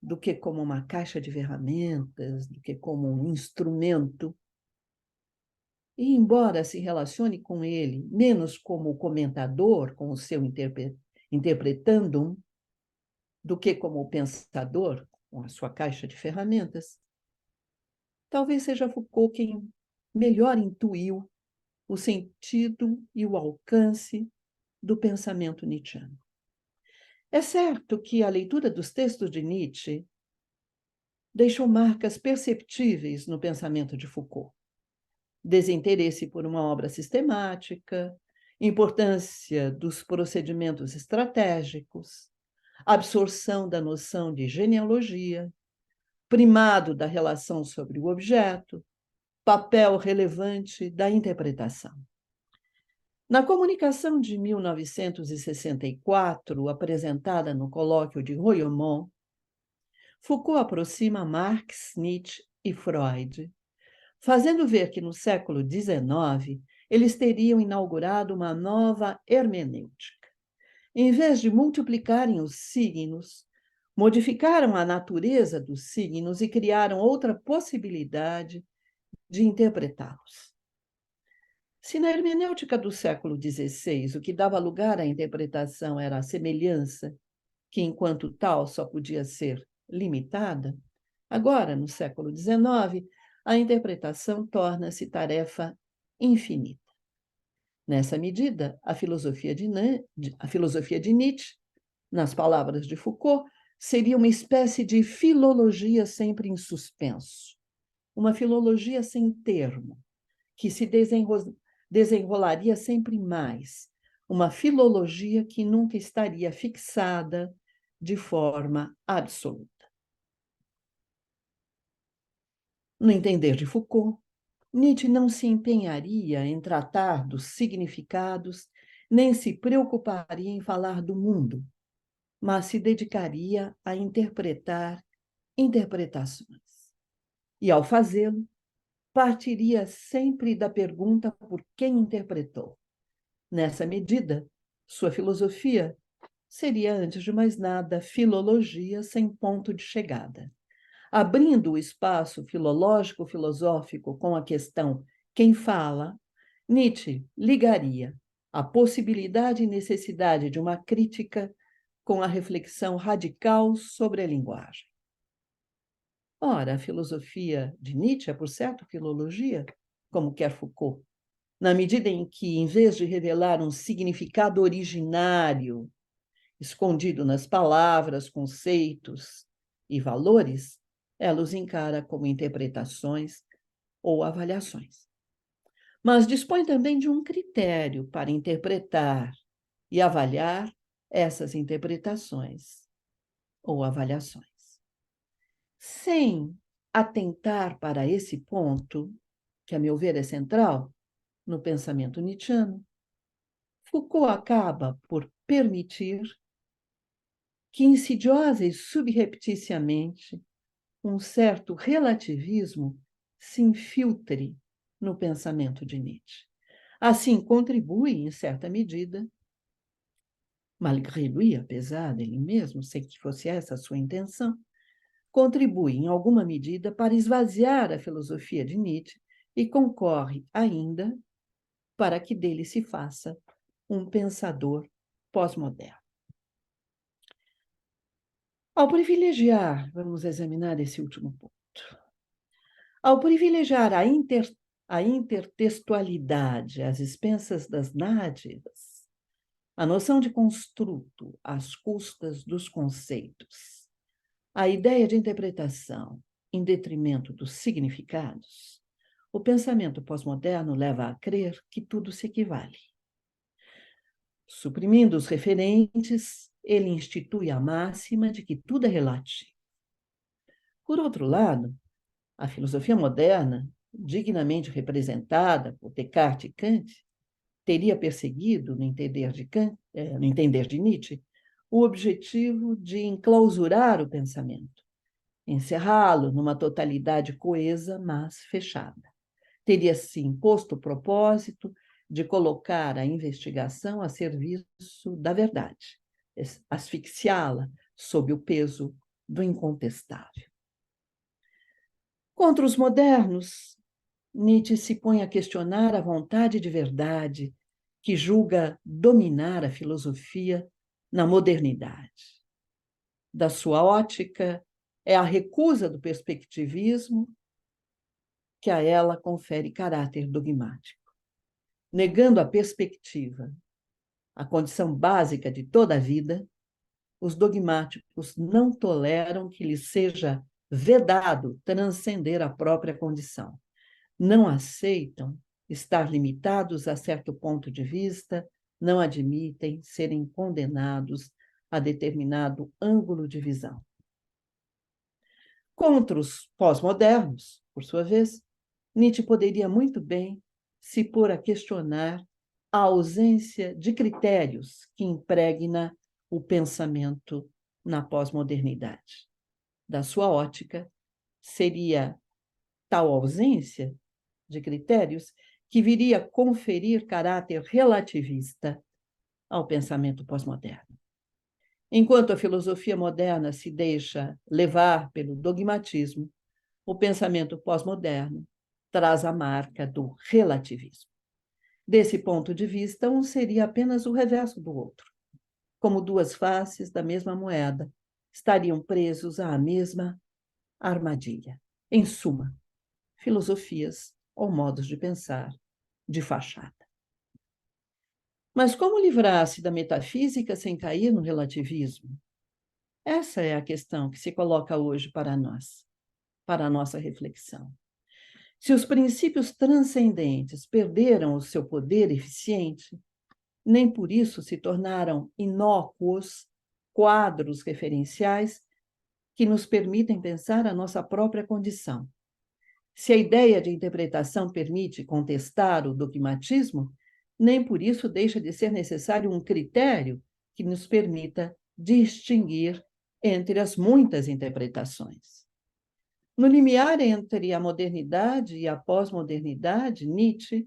do que como uma caixa de ferramentas, do que como um instrumento, e embora se relacione com ele menos como comentador, com o seu interpretandum, do que como pensador, com a sua caixa de ferramentas, talvez seja Foucault quem melhor intuiu o sentido e o alcance do pensamento nietzschiano. É certo que a leitura dos textos de Nietzsche deixou marcas perceptíveis no pensamento de Foucault. Desinteresse por uma obra sistemática, importância dos procedimentos estratégicos, absorção da noção de genealogia, primado da relação sobre o objeto, papel relevante da interpretação. Na comunicação de 1964, apresentada no colóquio de Royaumont, Foucault aproxima Marx, Nietzsche e Freud, fazendo ver que no século XIX eles teriam inaugurado uma nova hermenêutica. Em vez de multiplicarem os signos, modificaram a natureza dos signos e criaram outra possibilidade de interpretá-los. Se na hermenêutica do século XVI o que dava lugar à interpretação era a semelhança, que enquanto tal só podia ser limitada, agora, no século XIX, a interpretação torna-se tarefa infinita. Nessa medida, a filosofia de Nietzsche, nas palavras de Foucault, seria uma espécie de filologia sempre em suspenso, uma filologia sem termo, que se desenrolaria sempre mais, uma filologia que nunca estaria fixada de forma absoluta. No entender de Foucault, Nietzsche não se empenharia em tratar dos significados, nem se preocuparia em falar do mundo, mas se dedicaria a interpretar interpretações. E, ao fazê-lo, partiria sempre da pergunta por quem interpretou. Nessa medida, sua filosofia seria, antes de mais nada, filologia sem ponto de chegada. Abrindo o espaço filológico-filosófico com a questão quem fala, Nietzsche ligaria a possibilidade e necessidade de uma crítica com a reflexão radical sobre a linguagem. Ora, a filosofia de Nietzsche é, por certo, filologia, como quer Foucault, na medida em que, em vez de revelar um significado originário, escondido nas palavras, conceitos e valores, ela os encara como interpretações ou avaliações. Mas dispõe também de um critério para interpretar e avaliar essas interpretações ou avaliações. Sem atentar para esse ponto, que, a meu ver, é central no pensamento nietzschiano, Foucault acaba por permitir que, insidiosa e subrepticiamente, um certo relativismo se infiltre no pensamento de Nietzsche. Assim, contribui, em certa medida, malgré lui, apesar dele mesmo, sei que fosse essa a sua intenção, contribui, em alguma medida, para esvaziar a filosofia de Nietzsche e concorre ainda para que dele se faça um pensador pós-moderno. Ao privilegiar, vamos examinar esse último ponto, ao privilegiar a intertextualidade às expensas das narrativas, a noção de construto às custas dos conceitos, a ideia de interpretação em detrimento dos significados, o pensamento pós-moderno leva a crer que tudo se equivale. Suprimindo os referentes, ele institui a máxima de que tudo é relativo. Por outro lado, a filosofia moderna, dignamente representada por Descartes e Kant, teria perseguido, no entender de Nietzsche, o objetivo de enclausurar o pensamento, encerrá-lo numa totalidade coesa, mas fechada. Teria se imposto o propósito de colocar a investigação a serviço da verdade, asfixiá-la sob o peso do incontestável. Contra os modernos, Nietzsche se põe a questionar a vontade de verdade que julga dominar a filosofia na modernidade. Da sua ótica, é a recusa do perspectivismo que a ela confere caráter dogmático. Negando a perspectiva, a condição básica de toda a vida, os dogmáticos não toleram que lhes seja vedado transcender a própria condição. Não aceitam estar limitados a certo ponto de vista, não admitem serem condenados a determinado ângulo de visão. Contra os pós-modernos, por sua vez, Nietzsche poderia muito bem se pôr a questionar a ausência de critérios que impregna o pensamento na pós-modernidade. Da sua ótica, seria tal ausência de critérios que viria conferir caráter relativista ao pensamento pós-moderno. Enquanto a filosofia moderna se deixa levar pelo dogmatismo, o pensamento pós-moderno traz a marca do relativismo. Desse ponto de vista, um seria apenas o reverso do outro. Como duas faces da mesma moeda, estariam presos à mesma armadilha. Em suma, filosofias ou modos de pensar de fachada. Mas como livrar-se da metafísica sem cair no relativismo? Essa é a questão que se coloca hoje para nós, para a nossa reflexão. Se os princípios transcendentes perderam o seu poder eficiente, nem por isso se tornaram inócuos quadros referenciais que nos permitem pensar a nossa própria condição. Se a ideia de interpretação permite contestar o dogmatismo, nem por isso deixa de ser necessário um critério que nos permita distinguir entre as muitas interpretações. No limiar entre a modernidade e a pós-modernidade, Nietzsche,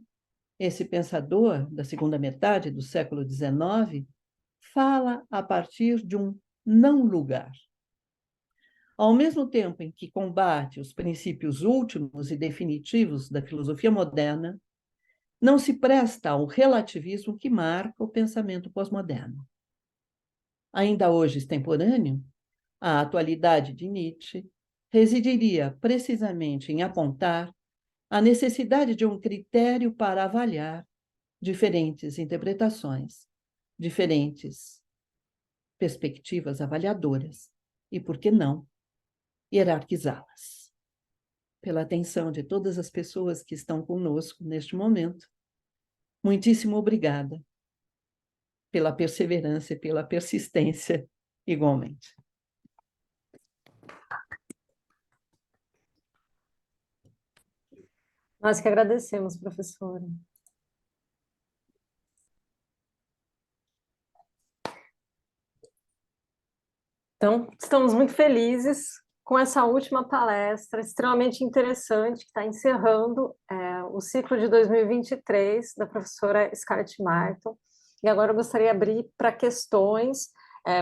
esse pensador da segunda metade do século XIX, fala a partir de um não-lugar. Ao mesmo tempo em que combate os princípios últimos e definitivos da filosofia moderna, não se presta ao relativismo que marca o pensamento pós-moderno. Ainda hoje extemporâneo, a atualidade de Nietzsche residiria precisamente em apontar a necessidade de um critério para avaliar diferentes interpretações, diferentes perspectivas avaliadoras e, por que não, hierarquizá-las. Pela atenção de todas as pessoas que estão conosco neste momento, muitíssimo obrigada pela perseverança e pela persistência igualmente. Nós que agradecemos, professora. Então, estamos muito felizes com essa última palestra extremamente interessante, que está encerrando o ciclo de 2023 da professora Scarlett Marton. E agora eu gostaria de abrir para questões.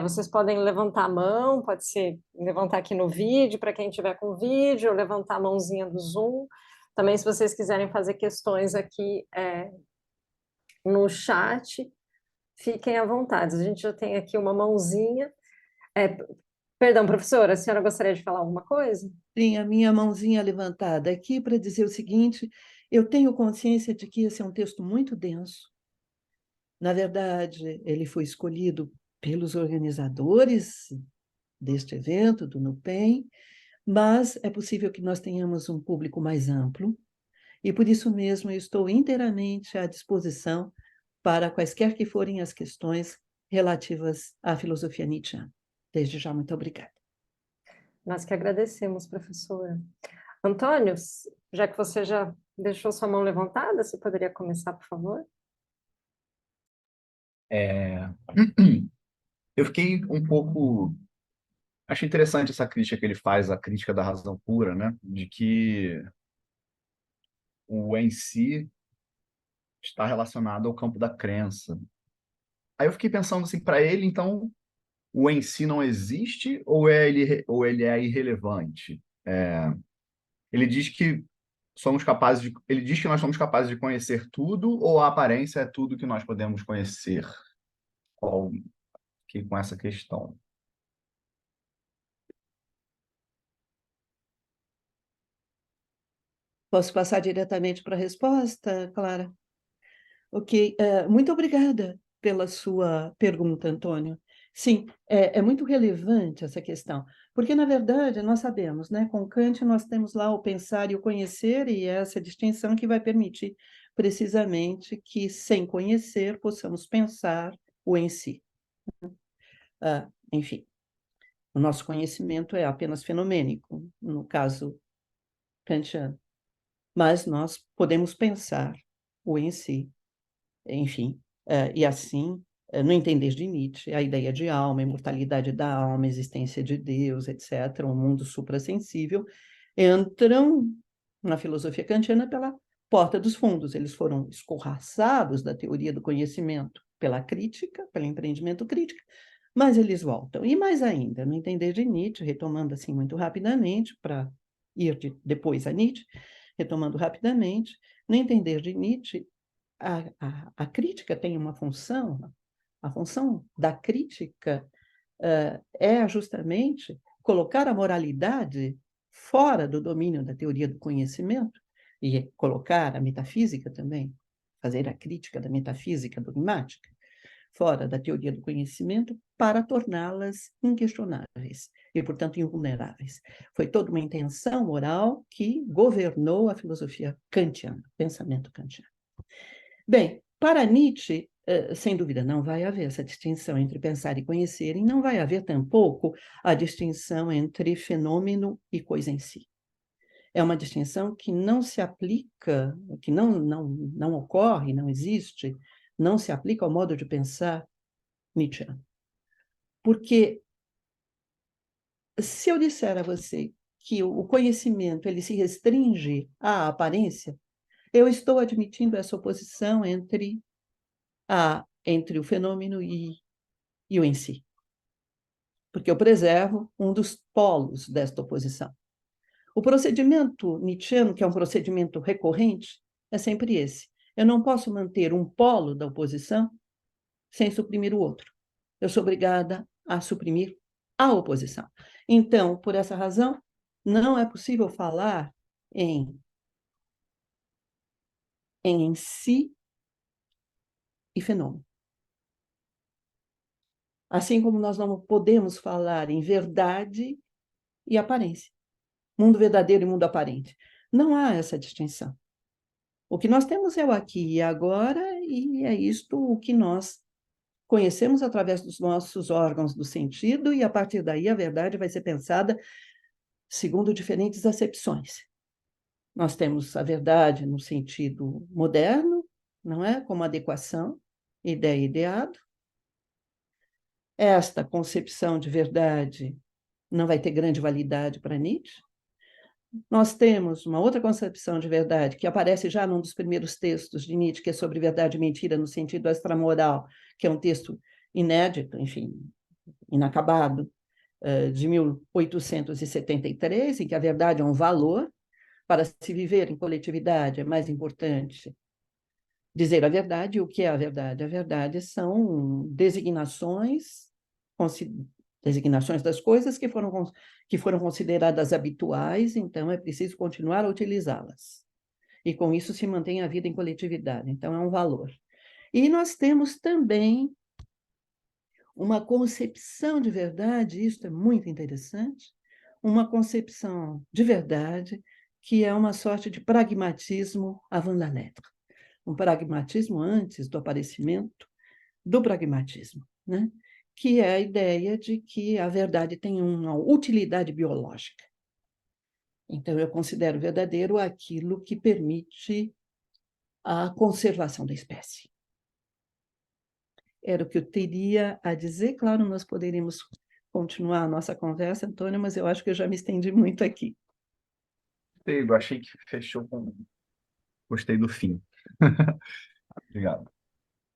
Vocês podem levantar a mão, pode ser levantar aqui no vídeo, para quem tiver com vídeo, ou levantar a mãozinha do Zoom. Também, se vocês quiserem fazer questões aqui no chat, fiquem à vontade. A gente já tem aqui uma mãozinha. Perdão, professora, a senhora gostaria de falar alguma coisa? Sim, a minha mãozinha levantada aqui para dizer o seguinte: eu tenho consciência de que esse é um texto muito denso. Na verdade, ele foi escolhido pelos organizadores deste evento, do NUPEM, mas é possível que nós tenhamos um público mais amplo, e por isso mesmo eu estou inteiramente à disposição para quaisquer que forem as questões relativas à filosofia nietzschiana. Desde já, muito obrigada. Nós que agradecemos, professora. Antônio, já que você já deixou sua mão levantada, você poderia começar, por favor? Eu fiquei um pouco... Acho interessante essa crítica que ele faz, a crítica da razão pura, né? De que o em si está relacionado ao campo da crença. Aí eu fiquei pensando assim, para ele, então, o em si não existe ou ele é irrelevante? Ele diz que ele diz que nós somos capazes de conhecer tudo ou a aparência é tudo que nós podemos conhecer? Qual que com essa questão? Posso passar diretamente para a resposta, Clara? Ok, muito obrigada pela sua pergunta, Antônio. Sim, é muito relevante essa questão, porque, na verdade, nós sabemos, né, com Kant nós temos lá o pensar e o conhecer, e essa distinção que vai permitir precisamente que, sem conhecer, possamos pensar o em si. Enfim, o nosso conhecimento é apenas fenomênico, no caso kantiano, mas nós podemos pensar o em si enfim, e assim, no entender de Nietzsche, a ideia de alma, a imortalidade da alma, a existência de Deus, etc., um mundo suprassensível, entram na filosofia kantiana pela porta dos fundos. Eles foram escorraçados da teoria do conhecimento pela crítica, pelo empreendimento crítico, mas eles voltam. E mais ainda, no entender de Nietzsche, retomando assim muito rapidamente, para ir depois a Nietzsche, retomando rapidamente, no entender de Nietzsche, a crítica tem uma função, a função da crítica é justamente colocar a moralidade fora do domínio da teoria do conhecimento e colocar a metafísica também, fazer a crítica da metafísica dogmática fora da teoria do conhecimento para torná-las inquestionáveis e, portanto, invulneráveis. Foi toda uma intenção moral que governou a filosofia kantiana, o pensamento kantiano. Bem, para Nietzsche, sem dúvida, não vai haver essa distinção entre pensar e conhecer, e não vai haver tampouco a distinção entre fenômeno e coisa em si. É uma distinção que não se aplica, que não ocorre, não existe, não se aplica ao modo de pensar nietzschiano. Porque se eu disser a você que o conhecimento ele se restringe à aparência, eu estou admitindo essa oposição entre o fenômeno e o em si. Porque eu preservo um dos polos desta oposição. O procedimento nietzschiano, que é um procedimento recorrente, é sempre esse. Eu não posso manter um polo da oposição sem suprimir o outro. Eu sou obrigada a suprimir a oposição. Então, por essa razão, não é possível falar em si e fenômeno. Assim como nós não podemos falar em verdade e aparência. Mundo verdadeiro e mundo aparente. Não há essa distinção. O que nós temos é o aqui e agora, e é isto o que nós conhecemos através dos nossos órgãos do sentido, e a partir daí a verdade vai ser pensada segundo diferentes acepções. Nós temos a verdade no sentido moderno, não é? Como adequação, ideia e ideado. Esta concepção de verdade não vai ter grande validade para Nietzsche. Nós temos uma outra concepção de verdade que aparece já num dos primeiros textos de Nietzsche, que é sobre verdade e mentira no sentido extramoral, que é um texto inédito, enfim, inacabado, de 1873, em que a verdade é um valor. Para se viver em coletividade é mais importante dizer a verdade. E o que é a verdade? A verdade são designações das coisas que foram consideradas habituais, então é preciso continuar a utilizá-las. E com isso se mantém a vida em coletividade, então é um valor. E nós temos também uma concepção de verdade, isso é muito interessante, uma concepção de verdade que é uma sorte de pragmatismo avant la lettre, um pragmatismo antes do aparecimento do pragmatismo, né? Que é a ideia de que a verdade tem uma utilidade biológica. Então, eu considero verdadeiro aquilo que permite a conservação da espécie. Era o que eu teria a dizer. Claro, nós poderíamos continuar a nossa conversa, Antônio, mas eu acho que eu já me estendi muito aqui. Eu achei que fechou com. Gostei do fim. Obrigado.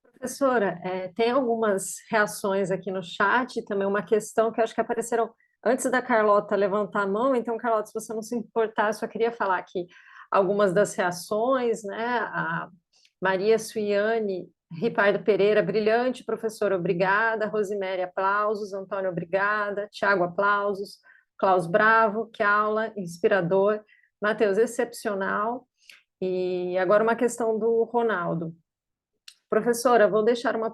Professora, tem algumas reações aqui no chat, também uma questão que eu acho que apareceram antes da Carlota levantar a mão. Então, Carlota, se você não se importar, eu só queria falar aqui algumas das reações, né? A Maria Suiane Ripardo Pereira, brilhante, professora, obrigada. Rosemary, aplausos. Antônio, obrigada. Tiago, aplausos. Klaus, bravo, que aula, inspirador. Matheus, excepcional. E agora uma questão do Ronaldo. Professora, vou deixar uma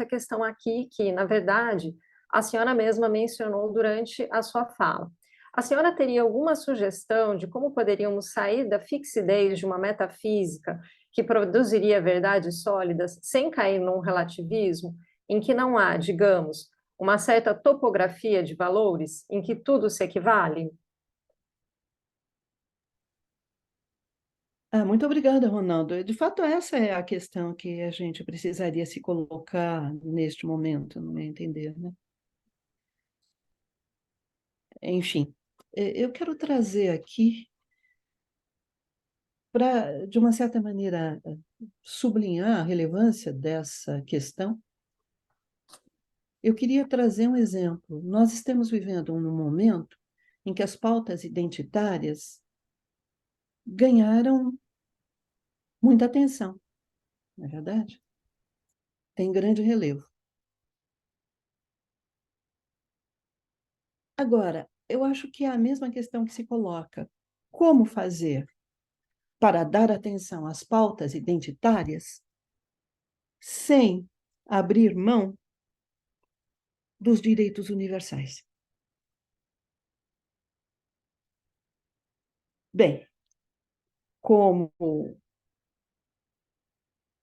questão aqui, que, na verdade, a senhora mesma mencionou durante a sua fala. A senhora teria alguma sugestão de como poderíamos sair da fixidez de uma metafísica que produziria verdades sólidas sem cair num relativismo em que não há, digamos, uma certa topografia de valores em que tudo se equivale? Muito obrigada, Ronaldo. De fato, essa é a questão que a gente precisaria se colocar neste momento, no meu entender, né? Enfim, eu quero trazer aqui para, de uma certa maneira, sublinhar a relevância dessa questão. Eu queria trazer um exemplo. Nós estamos vivendo um momento em que as pautas identitárias ganharam muita atenção, não é verdade? Tem grande relevo. Agora, eu acho que é a mesma questão que se coloca. Como fazer para dar atenção às pautas identitárias sem abrir mão dos direitos universais? Bem, como,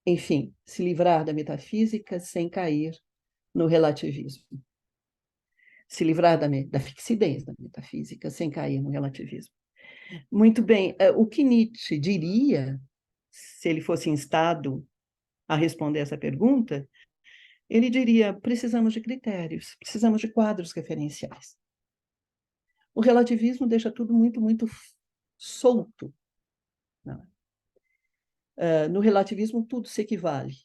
enfim, se livrar da metafísica sem cair no relativismo. Se livrar da fixidez da metafísica sem cair no relativismo. Muito bem, o que Nietzsche diria, se ele fosse instado a responder essa pergunta, ele diria: precisamos de critérios, precisamos de quadros referenciais. O relativismo deixa tudo muito, muito solto. No relativismo, tudo se equivale.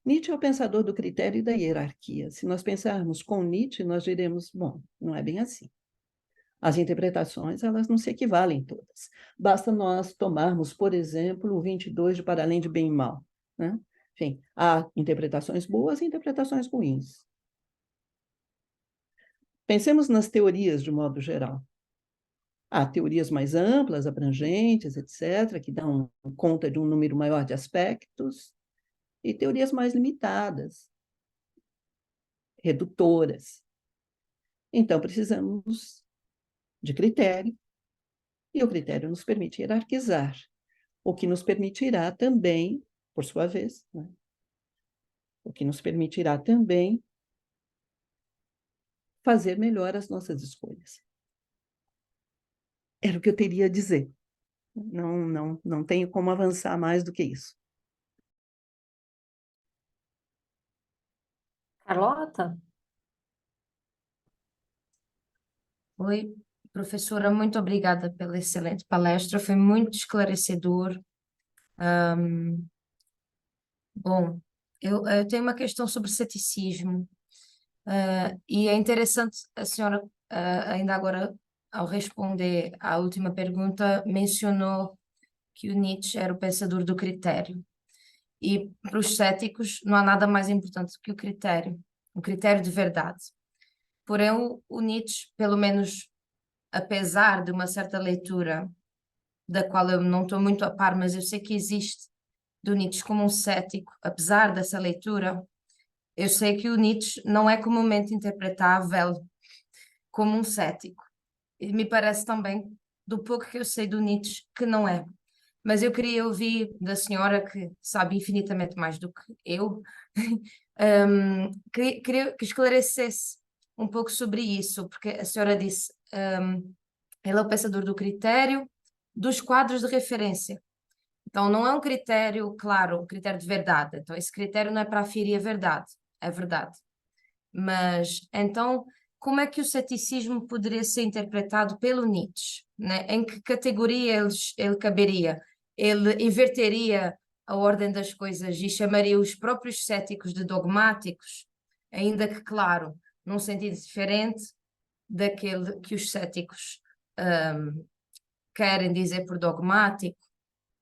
Nietzsche é o pensador do critério e da hierarquia. Se nós pensarmos com Nietzsche, nós diremos: bom, não é bem assim. As interpretações, elas não se equivalem todas. Basta nós tomarmos, por exemplo, o 22 de Para Além de Bem e Mal, né? Enfim, há interpretações boas e interpretações ruins. Pensemos nas teorias de modo geral. Há teorias mais amplas, abrangentes, etc., que dão conta de um número maior de aspectos, e teorias mais limitadas, redutoras. Então, precisamos de critério, e o critério nos permite hierarquizar, o que nos permitirá também, por sua vez, né? O que nos permitirá também fazer melhor as nossas escolhas. Era o que eu teria a dizer. Não tenho como avançar mais do que isso. Carlota? Oi, professora, muito obrigada pela excelente palestra, foi muito esclarecedor. Bom, eu tenho uma questão sobre ceticismo, e é interessante a senhora, ainda agora, ao responder à última pergunta, mencionou que o Nietzsche era o pensador do critério. E para os céticos não há nada mais importante do que o critério de verdade. Porém, o Nietzsche, pelo menos apesar de uma certa leitura, da qual eu não estou muito a par, mas eu sei que existe, do Nietzsche como um cético, apesar dessa leitura, eu sei que o Nietzsche não é comumente interpretável como um cético. E me parece também, do pouco que eu sei do Nietzsche, que não é. Mas eu queria ouvir da senhora, que sabe infinitamente mais do que eu, queria que esclarecesse um pouco sobre isso, porque a senhora disse, ele é o pensador do critério, dos quadros de referência. Então, não é um critério, claro, um critério de verdade. Então, esse critério não é para aferir a verdade, é verdade. Mas, então, como é que o ceticismo poderia ser interpretado pelo Nietzsche, né? Em que categoria ele caberia? Ele inverteria a ordem das coisas e chamaria os próprios céticos de dogmáticos, ainda que, claro, num sentido diferente daquele que os céticos querem dizer por dogmático.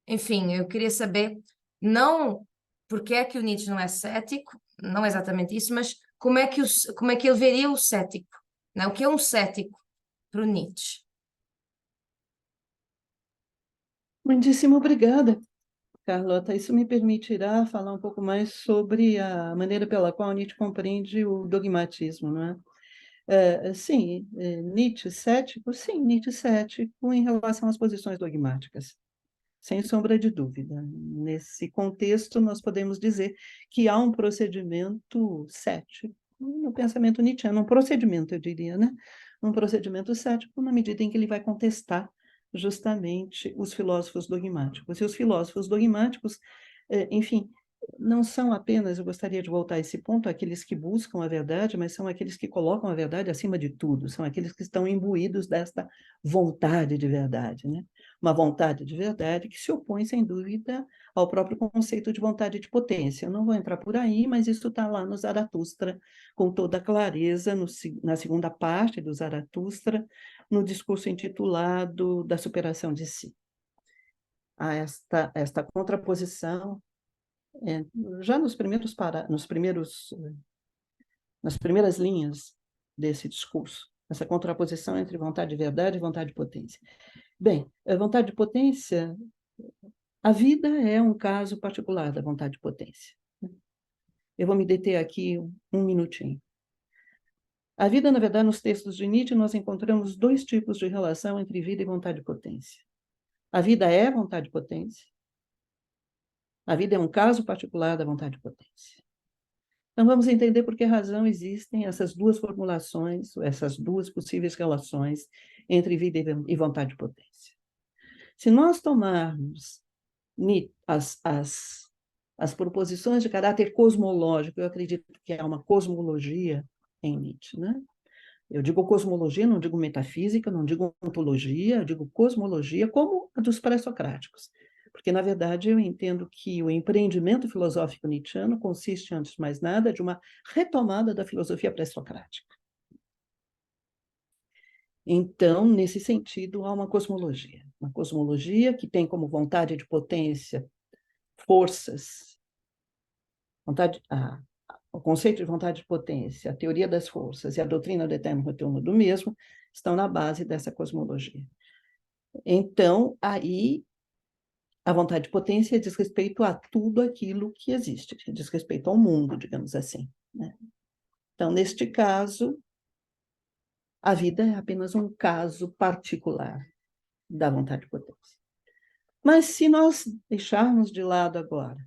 Enfim, eu queria saber, não porque é que o Nietzsche não é cético, não é exatamente isso, mas como é que ele veria o cético, né? O que é um cético para o Nietzsche? Muitíssimo obrigada, Carlota. Isso me permitirá falar um pouco mais sobre a maneira pela qual Nietzsche compreende o dogmatismo, não é? Sim, Nietzsche cético? Sim, Nietzsche cético em relação às posições dogmáticas, sem sombra de dúvida. Nesse contexto, nós podemos dizer que há um procedimento cético no pensamento nietzschiano, um procedimento, eu diria, né? Um procedimento cético na medida em que ele vai contestar justamente os filósofos dogmáticos. E os filósofos dogmáticos, enfim, não são apenas, eu gostaria de voltar a esse ponto, aqueles que buscam a verdade, mas são aqueles que colocam a verdade acima de tudo, são aqueles que estão imbuídos desta vontade de verdade, né? Uma vontade de verdade que se opõe, sem dúvida, ao próprio conceito de vontade de potência. Eu não vou entrar por aí, mas isso está lá no Zaratustra, com toda a clareza, na segunda parte do Zaratustra, no discurso intitulado Da Superação de Si. Há esta contraposição, já nas primeiras linhas desse discurso, essa contraposição entre vontade de verdade e vontade de potência. Bem, a vontade de potência, a vida é um caso particular da vontade de potência. Eu vou me deter aqui um minutinho. A vida, na verdade, nos textos de Nietzsche, nós encontramos dois tipos de relação entre vida e vontade de potência. A vida é vontade de potência. A vida é um caso particular da vontade de potência. Então, vamos entender por que razão existem essas duas formulações, essas duas possíveis relações entre vida e vontade de potência. Se nós tomarmos as proposições de caráter cosmológico, eu acredito que há uma cosmologia em Nietzsche, né? Eu digo cosmologia, não digo metafísica, não digo ontologia, eu digo cosmologia como a dos pré-socráticos. Porque, na verdade, eu entendo que o empreendimento filosófico nietzschiano consiste, antes de mais nada, de uma retomada da filosofia pré-socrática. Então, nesse sentido, há uma cosmologia que tem como vontade de potência forças, o conceito de vontade de potência, a teoria das forças e a doutrina do eterno retorno do mesmo estão na base dessa cosmologia. Então, aí, a vontade de potência diz respeito a tudo aquilo que existe, diz respeito ao mundo, digamos assim, né? Então, neste caso, a vida é apenas um caso particular da vontade de potência. Mas se nós deixarmos de lado agora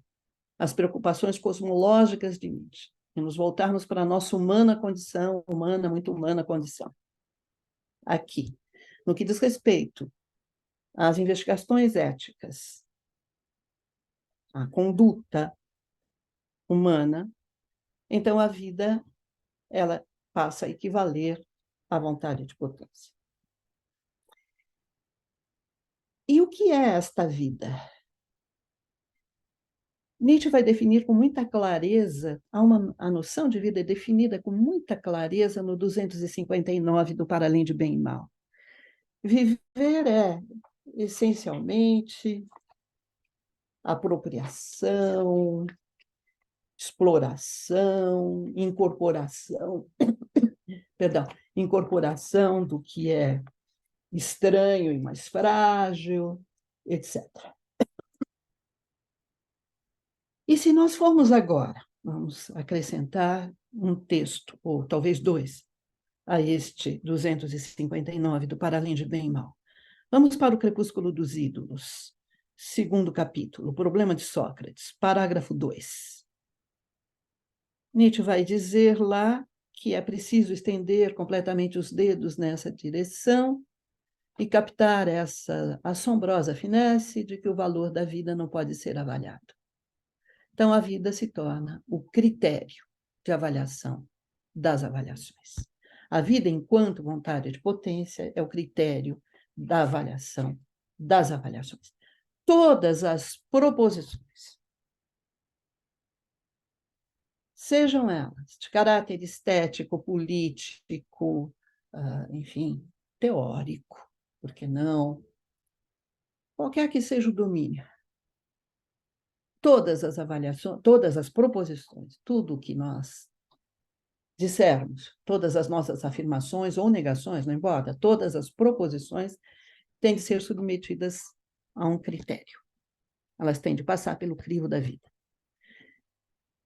as preocupações cosmológicas de Nietzsche e nos voltarmos para a nossa humana condição, muito humana condição, aqui, no que diz respeito às investigações éticas, à conduta humana, então a vida ela passa a equivaler à vontade de potência. E o que é esta vida? Nietzsche vai definir com muita clareza, a noção de vida é definida com muita clareza no 259 do Para Além de Bem e Mal. Viver é, essencialmente, apropriação, exploração, incorporação do que é estranho e mais frágil, etc. E se nós formos agora, vamos acrescentar um texto, ou talvez dois, a este 259 do Para Além de Bem e Mal. Vamos para o Crepúsculo dos Ídolos, segundo capítulo, o Problema de Sócrates, parágrafo 2. Nietzsche vai dizer lá que é preciso estender completamente os dedos nessa direção e captar essa assombrosa finesse de que o valor da vida não pode ser avaliado. Então, a vida se torna o critério de avaliação das avaliações. A vida, enquanto vontade de potência, é o critério da avaliação das avaliações. Todas as proposições, sejam elas de caráter estético, político, enfim, teórico, por que não? Qualquer que seja o domínio, todas as avaliações, todas as proposições, tudo o que nós dissermos, todas as nossas afirmações ou negações, não importa, todas as proposições têm que ser submetidas a um critério. Elas têm de passar pelo crivo da vida.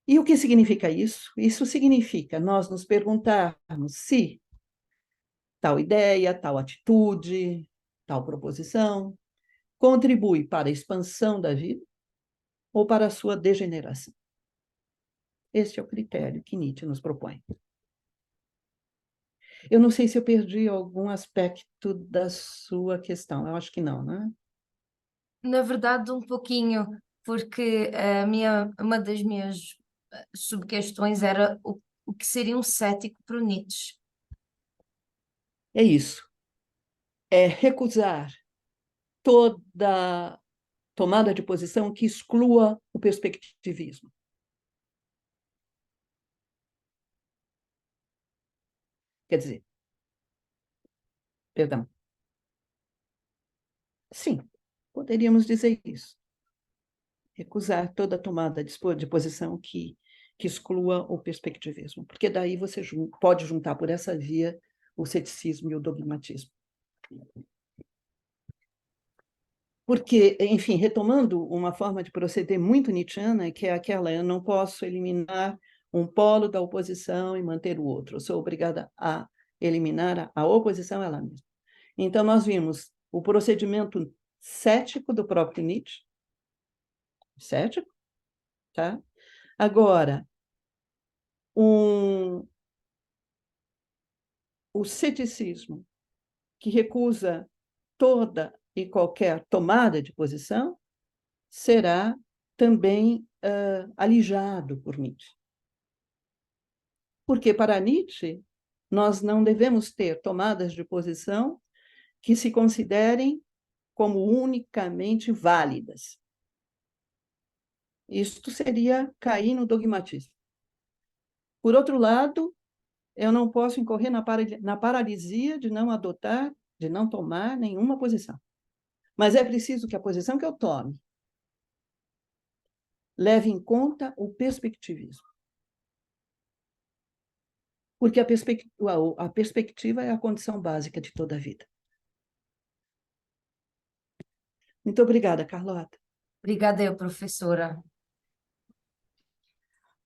E o que significa isso? Isso significa nós nos perguntarmos se tal ideia, tal atitude, tal proposição contribui para a expansão da vida ou para a sua degeneração. Este é o critério que Nietzsche nos propõe. Eu não sei se eu perdi algum aspecto da sua questão, eu acho que não, né? Na verdade, um pouquinho, porque uma das minhas subquestões era o que seria um cético para o Nietzsche. É isso, é recusar toda tomada de posição que exclua o perspectivismo. Quer dizer, perdão, sim, poderíamos dizer isso. Recusar toda tomada de posição que exclua o perspectivismo, porque daí você pode juntar por essa via o ceticismo e o dogmatismo. Porque, enfim, retomando uma forma de proceder muito nietzschiana, que é aquela, eu não posso eliminar um polo da oposição e manter o outro, eu sou obrigada a eliminar a oposição ela mesma. Então, nós vimos o procedimento cético do próprio Nietzsche, cético, tá? Agora, o ceticismo, que recusa toda e qualquer tomada de posição, será também alijado por Nietzsche. Porque, para Nietzsche, nós não devemos ter tomadas de posição que se considerem como unicamente válidas. Isto seria cair no dogmatismo. Por outro lado, eu não posso incorrer na paralisia de não adotar, de não tomar nenhuma posição. Mas é preciso que a posição que eu tome leve em conta o perspectivismo. Porque a perspectiva é a condição básica de toda a vida. Muito obrigada, Carlota. Obrigada, eu, professora.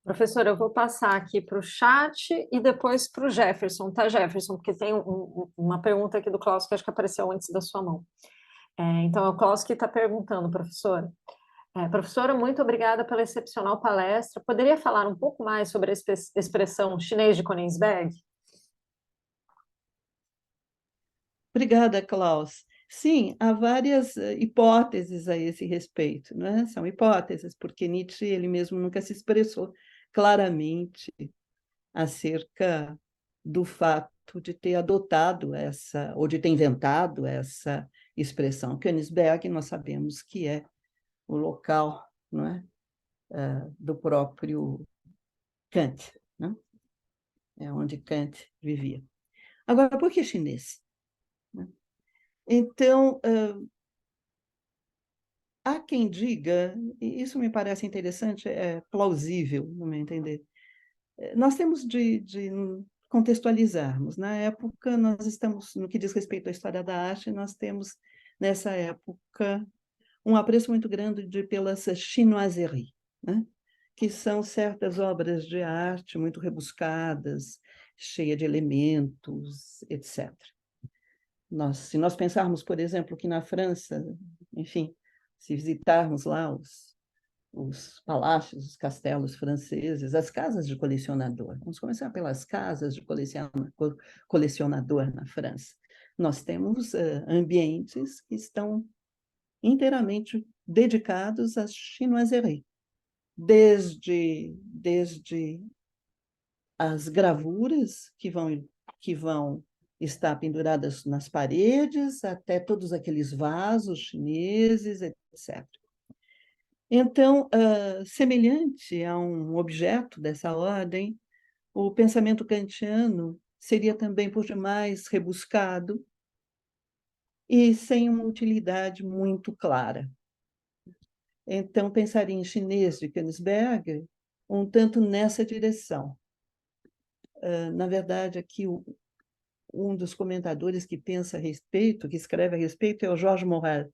Professora, eu vou passar aqui para o chat e depois para o Jefferson, tá, Jefferson? Porque tem uma pergunta aqui do Klaus que acho que apareceu antes da sua mão. Então, é o Klaus que está perguntando, professora. Professora, muito obrigada pela excepcional palestra. Poderia falar um pouco mais sobre a expressão chinês de Königsberg? Obrigada, Klaus. Sim, há várias hipóteses a esse respeito, não é? São hipóteses, porque Nietzsche ele mesmo nunca se expressou claramente acerca do fato de ter adotado essa, ou de ter inventado essa expressão. Königsberg, nós sabemos que é o local, não é? Do próprio Kant, né? É onde Kant vivia. Agora, por que chinês? Então, há quem diga, e isso me parece interessante, é plausível, no meu entender, nós temos de contextualizarmos. Na época, nós estamos, no que diz respeito à história da arte, nós temos, nessa época, um apreço muito grande pelas chinoiseries, né? Que são certas obras de arte muito rebuscadas, cheias de elementos, etc. Se nós pensarmos, por exemplo, que na França, enfim, se visitarmos lá os palácios, os castelos franceses, as casas de colecionador. Vamos começar pelas casas de colecionador na França. Nós temos ambientes que estão inteiramente dedicados à chinoiserie, desde as gravuras que vão estar penduradas nas paredes, até todos aqueles vasos chineses, etc. Então, semelhante a um objeto dessa ordem, o pensamento kantiano seria também, por demais, rebuscado e sem uma utilidade muito clara. Então, pensaria em chinês de Königsberg um tanto nessa direção. Na verdade, aqui um dos comentadores que pensa a respeito, que escreve a respeito, é o Georges Morel.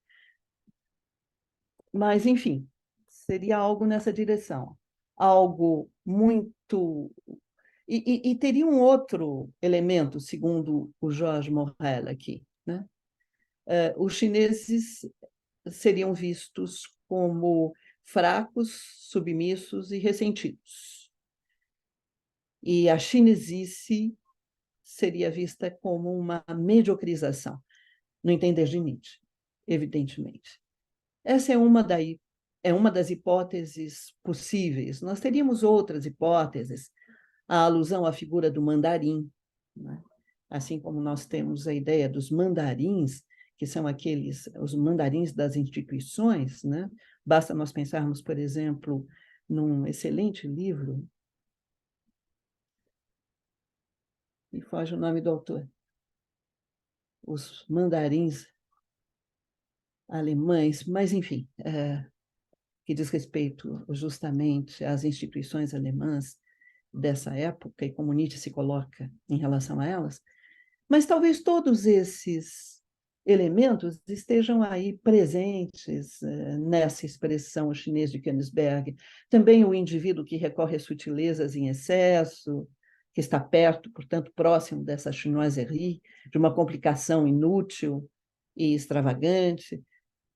Mas, enfim, seria algo nessa direção. Algo muito... E teria um outro elemento, segundo o Georges Morel aqui, né? Os chineses seriam vistos como fracos, submissos e ressentidos. E a chinesice seria vista como uma mediocrização, no entender de Nietzsche, evidentemente. Essa é uma das hipóteses possíveis. Nós teríamos outras hipóteses, a alusão à figura do mandarim, né? Assim como nós temos a ideia dos mandarins, que são os mandarins das instituições, né? Basta nós pensarmos, por exemplo, num excelente livro, me foge o nome do autor, Os Mandarins Alemães, mas, enfim, que diz respeito justamente às instituições alemãs dessa época e como Nietzsche se coloca em relação a elas. Mas talvez todos esses elementos estejam aí presentes nessa expressão chinesa de Königsberg. Também o indivíduo que recorre a sutilezas em excesso, que está perto, portanto, próximo dessa chinoiserie, de uma complicação inútil e extravagante.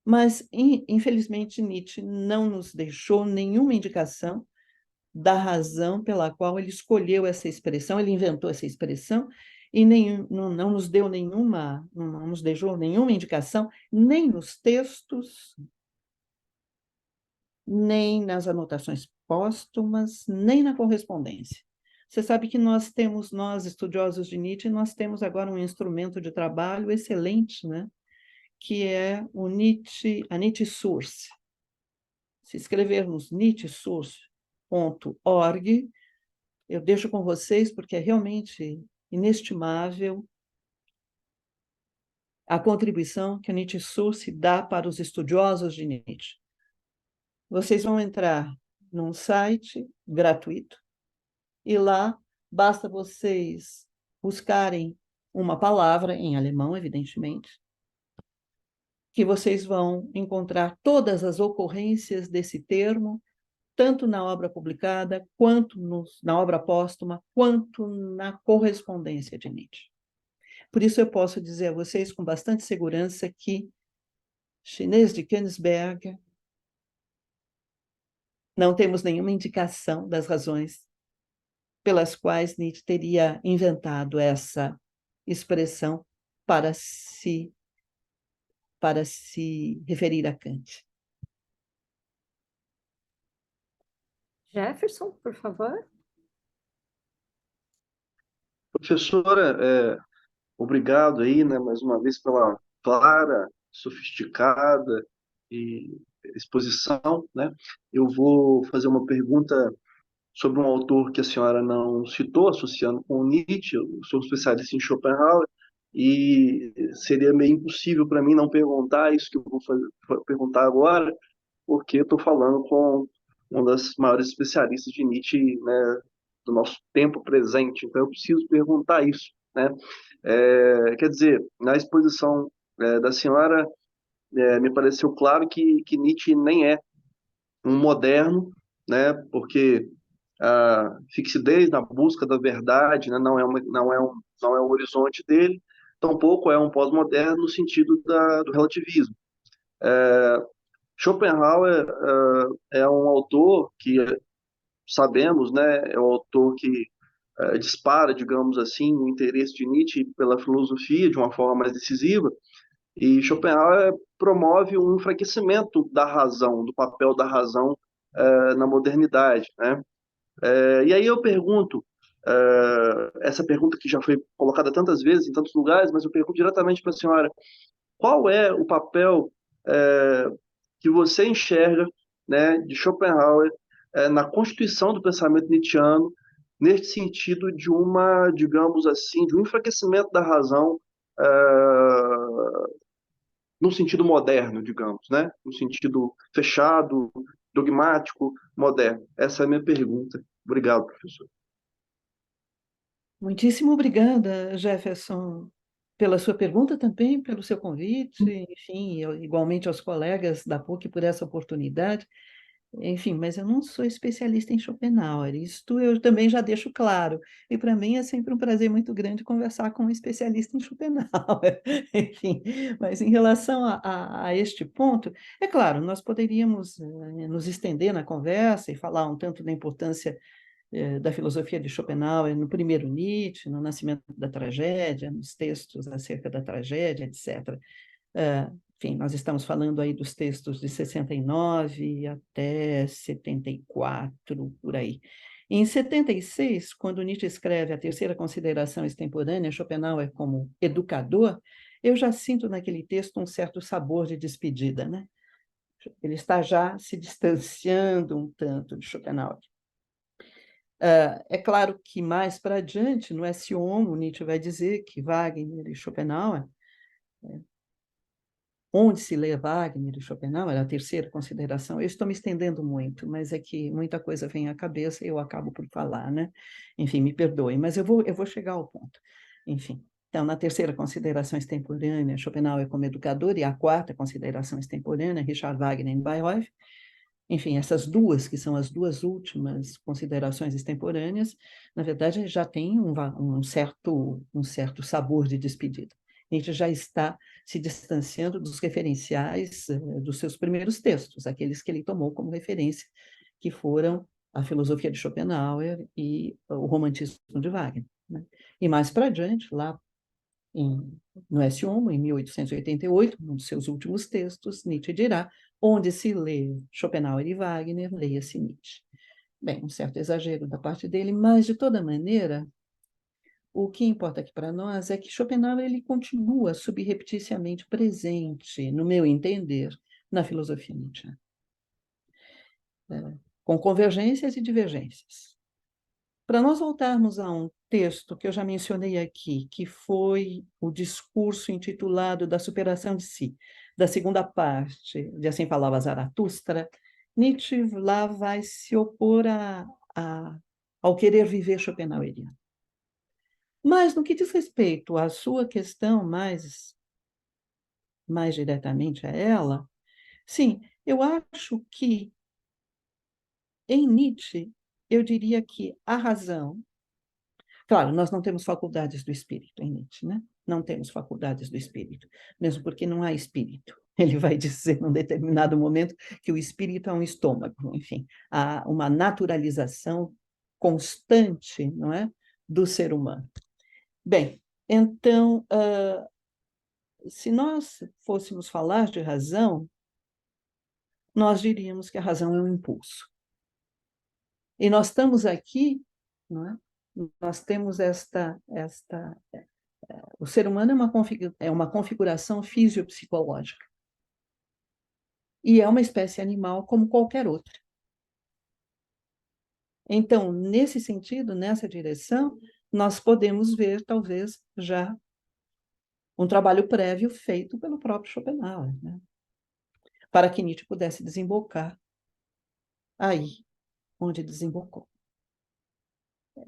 Mas, infelizmente, Nietzsche não nos deixou nenhuma indicação da razão pela qual ele escolheu essa expressão, ele inventou essa expressão, e não nos deu não nos deixou nenhuma indicação, nem nos textos, nem nas anotações póstumas, nem na correspondência. Você sabe que nós, estudiosos de Nietzsche, nós temos agora um instrumento de trabalho excelente, né? Que é a Nietzsche Source. Se escrevermos nietzschesource.org, eu deixo com vocês, porque é realmente inestimável a contribuição que a Nietzsche Source dá para os estudiosos de Nietzsche. Vocês vão entrar num site gratuito e lá basta vocês buscarem uma palavra, em alemão, evidentemente, que vocês vão encontrar todas as ocorrências desse termo, tanto na obra publicada, quanto na obra póstuma, quanto na correspondência de Nietzsche. Por isso eu posso dizer a vocês com bastante segurança que Chinês de Königsberg não temos nenhuma indicação das razões pelas quais Nietzsche teria inventado essa expressão para se referir a Kant. Jefferson, por favor. Professora, obrigado aí, né, mais uma vez pela clara, sofisticada e exposição, né? Eu vou fazer uma pergunta sobre um autor que a senhora não citou, associando com o Nietzsche. Eu sou especialista em Schopenhauer e seria meio impossível para mim não perguntar isso que eu vou perguntar agora, porque eu estou falando com uma das maiores especialistas de Nietzsche, né, do nosso tempo presente. Então eu preciso perguntar isso, né? Quer dizer, na exposição da senhora, me pareceu claro que Nietzsche nem é um moderno, né? Porque a fixidez na busca da verdade, né, não é um horizonte dele, tampouco é um pós-moderno no sentido do relativismo. Schopenhauer é um autor que sabemos, né, é um autor que dispara, digamos assim, o interesse de Nietzsche pela filosofia de uma forma mais decisiva, e Schopenhauer promove um enfraquecimento da razão, do papel da razão na modernidade, né? E aí eu pergunto, essa pergunta que já foi colocada tantas vezes em tantos lugares, mas eu pergunto diretamente para a senhora, qual é o papel que você enxerga, né, de Schopenhauer na constituição do pensamento nietzschiano, neste sentido de uma, digamos assim, de um enfraquecimento da razão no sentido moderno, digamos, né? No sentido fechado, dogmático, moderno. Essa é a minha pergunta. Obrigado, professor. Muitíssimo obrigada, Jefferson, pela sua pergunta também, pelo seu convite, enfim, igualmente aos colegas da PUC por essa oportunidade. Enfim, mas eu não sou especialista em Schopenhauer, isto eu também já deixo claro. E para mim é sempre um prazer muito grande conversar com um especialista em Schopenhauer. Enfim, mas em relação a este ponto, é claro, nós poderíamos nos estender na conversa e falar um tanto da importância da filosofia de Schopenhauer, no primeiro Nietzsche, no Nascimento da Tragédia, nos textos acerca da tragédia, etc. Enfim, nós estamos falando aí dos textos de 69 até 74, por aí. Em 76, quando Nietzsche escreve a terceira consideração extemporânea, Schopenhauer como educador, eu já sinto naquele texto um certo sabor de despedida, né? Ele está já se distanciando um tanto de Schopenhauer. É claro que mais para adiante, no S. Homo, Nietzsche vai dizer que Wagner e Schopenhauer, onde se lê Wagner e Schopenhauer, a terceira consideração, eu estou me estendendo muito, mas é que muita coisa vem à cabeça e eu acabo por falar, né? Enfim, me perdoe, mas eu vou chegar ao ponto. Enfim, então, na terceira consideração extemporânea, Schopenhauer como educador, e a quarta consideração extemporânea, Richard Wagner e Bayreuth, enfim, essas duas, que são as duas últimas considerações extemporâneas, na verdade, já tem um certo sabor de despedida. A gente já está se distanciando dos referenciais dos seus primeiros textos, aqueles que ele tomou como referência, que foram a filosofia de Schopenhauer e o romantismo de Wagner, né? E mais para adiante, lá no S. Homo, em 1888, um dos seus últimos textos, Nietzsche dirá: onde se lê Schopenhauer e Wagner, leia-se Nietzsche. Bem, um certo exagero da parte dele, mas, de toda maneira, o que importa aqui para nós é que Schopenhauer ele continua subrepticiamente presente, no meu entender, na filosofia Nietzsche, com convergências e divergências. Para nós voltarmos a um texto que eu já mencionei aqui, que foi o discurso intitulado Da Superação de Si, da segunda parte de Assim Falava Zaratustra, Nietzsche lá vai se opor ao querer viver schopenhaueriano. Mas, no que diz respeito à sua questão mais diretamente a ela, sim, eu acho que, em Nietzsche, eu diria que a razão. Claro, nós não temos faculdades do espírito em Nietzsche, né? Não temos faculdades do espírito, mesmo porque não há espírito. Ele vai dizer, num determinado momento, que o espírito é um estômago. Enfim, há uma naturalização constante, não é, do ser humano. Bem, então, se nós fôssemos falar de razão, nós diríamos que a razão é um impulso. E nós estamos aqui, não é? Nós temos o ser humano é uma configuração fisiopsicológica. E é uma espécie animal como qualquer outra. Então, nesse sentido, nessa direção, nós podemos ver, talvez, já um trabalho prévio feito pelo próprio Schopenhauer, né? Para que Nietzsche pudesse desembocar aí onde desembocou.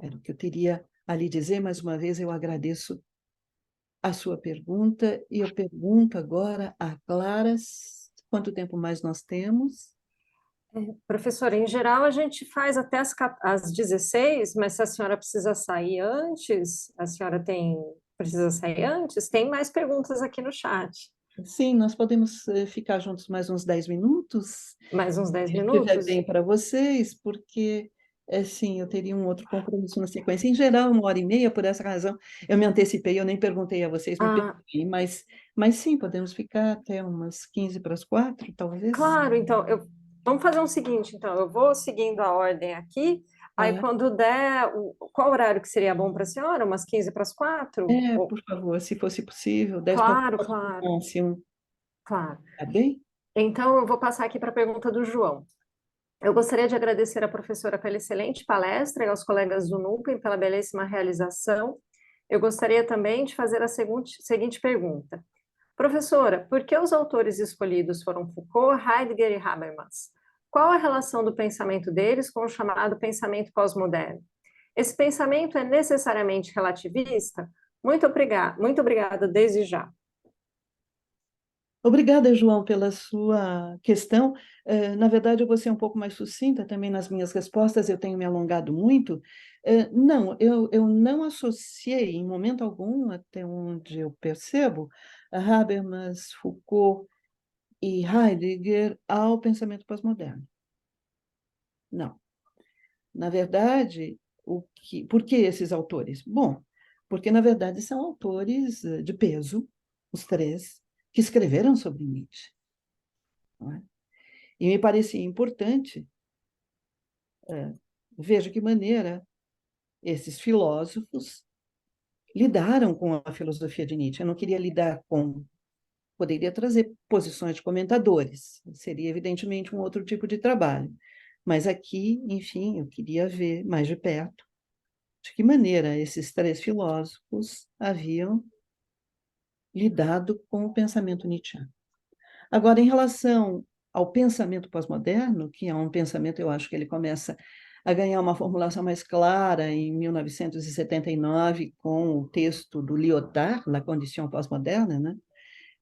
Era o que eu teria a lhe dizer. Mais uma vez, eu agradeço a sua pergunta, e eu pergunto agora a Clara quanto tempo mais nós temos. Professora, em geral a gente faz até às 16, mas se a senhora precisa sair antes, precisa sair antes, tem mais perguntas aqui no chat. Sim, nós podemos ficar juntos mais uns 10 minutos, Mais uns 10 se estiver minutos? bem para vocês, porque, sim, eu teria um outro compromisso na sequência. Em geral, 1h30, por essa razão, eu me antecipei, eu nem perguntei a vocês, me perguntei, mas sim, podemos ficar até umas 15 para as 4, talvez. Claro, então, vamos fazer o seguinte, então, eu vou seguindo a ordem aqui, aí quando der, qual horário que seria bom para a senhora? Umas 15 para as 4? Por favor, se fosse possível, 10 para as Claro, 4, claro, claro. tá bem? Então, eu vou passar aqui para a pergunta do João. Eu gostaria de agradecer à professora pela excelente palestra e aos colegas do NUPEM pela belíssima realização. Eu gostaria também de fazer a seguinte pergunta. Professora, por que os autores escolhidos foram Foucault, Heidegger e Habermas? Qual a relação do pensamento deles com o chamado pensamento pós-moderno? Esse pensamento é necessariamente relativista? Muito obrigada desde já. Obrigada, João, pela sua questão. Na verdade, eu vou ser um pouco mais sucinta também nas minhas respostas, eu tenho me alongado muito. Não, eu não associei em momento algum, até onde eu percebo, Habermas, Foucault e Heidegger ao pensamento pós-moderno. Não. Na verdade, por que esses autores? Bom, porque, na verdade, são autores de peso, os três, que escreveram sobre Nietzsche. Não é? E me parecia importante ver de que maneira esses filósofos lidaram com a filosofia de Nietzsche. Eu não queria lidar com... Poderia trazer posições de comentadores, seria, evidentemente, um outro tipo de trabalho. Mas aqui, enfim, eu queria ver mais de perto de que maneira esses três filósofos haviam lidado com o pensamento nietzschiano. Agora, em relação ao pensamento pós-moderno, que é um pensamento, eu acho que ele começa a ganhar uma formulação mais clara em 1979, com o texto do Lyotard, La Condition Postmoderne, né?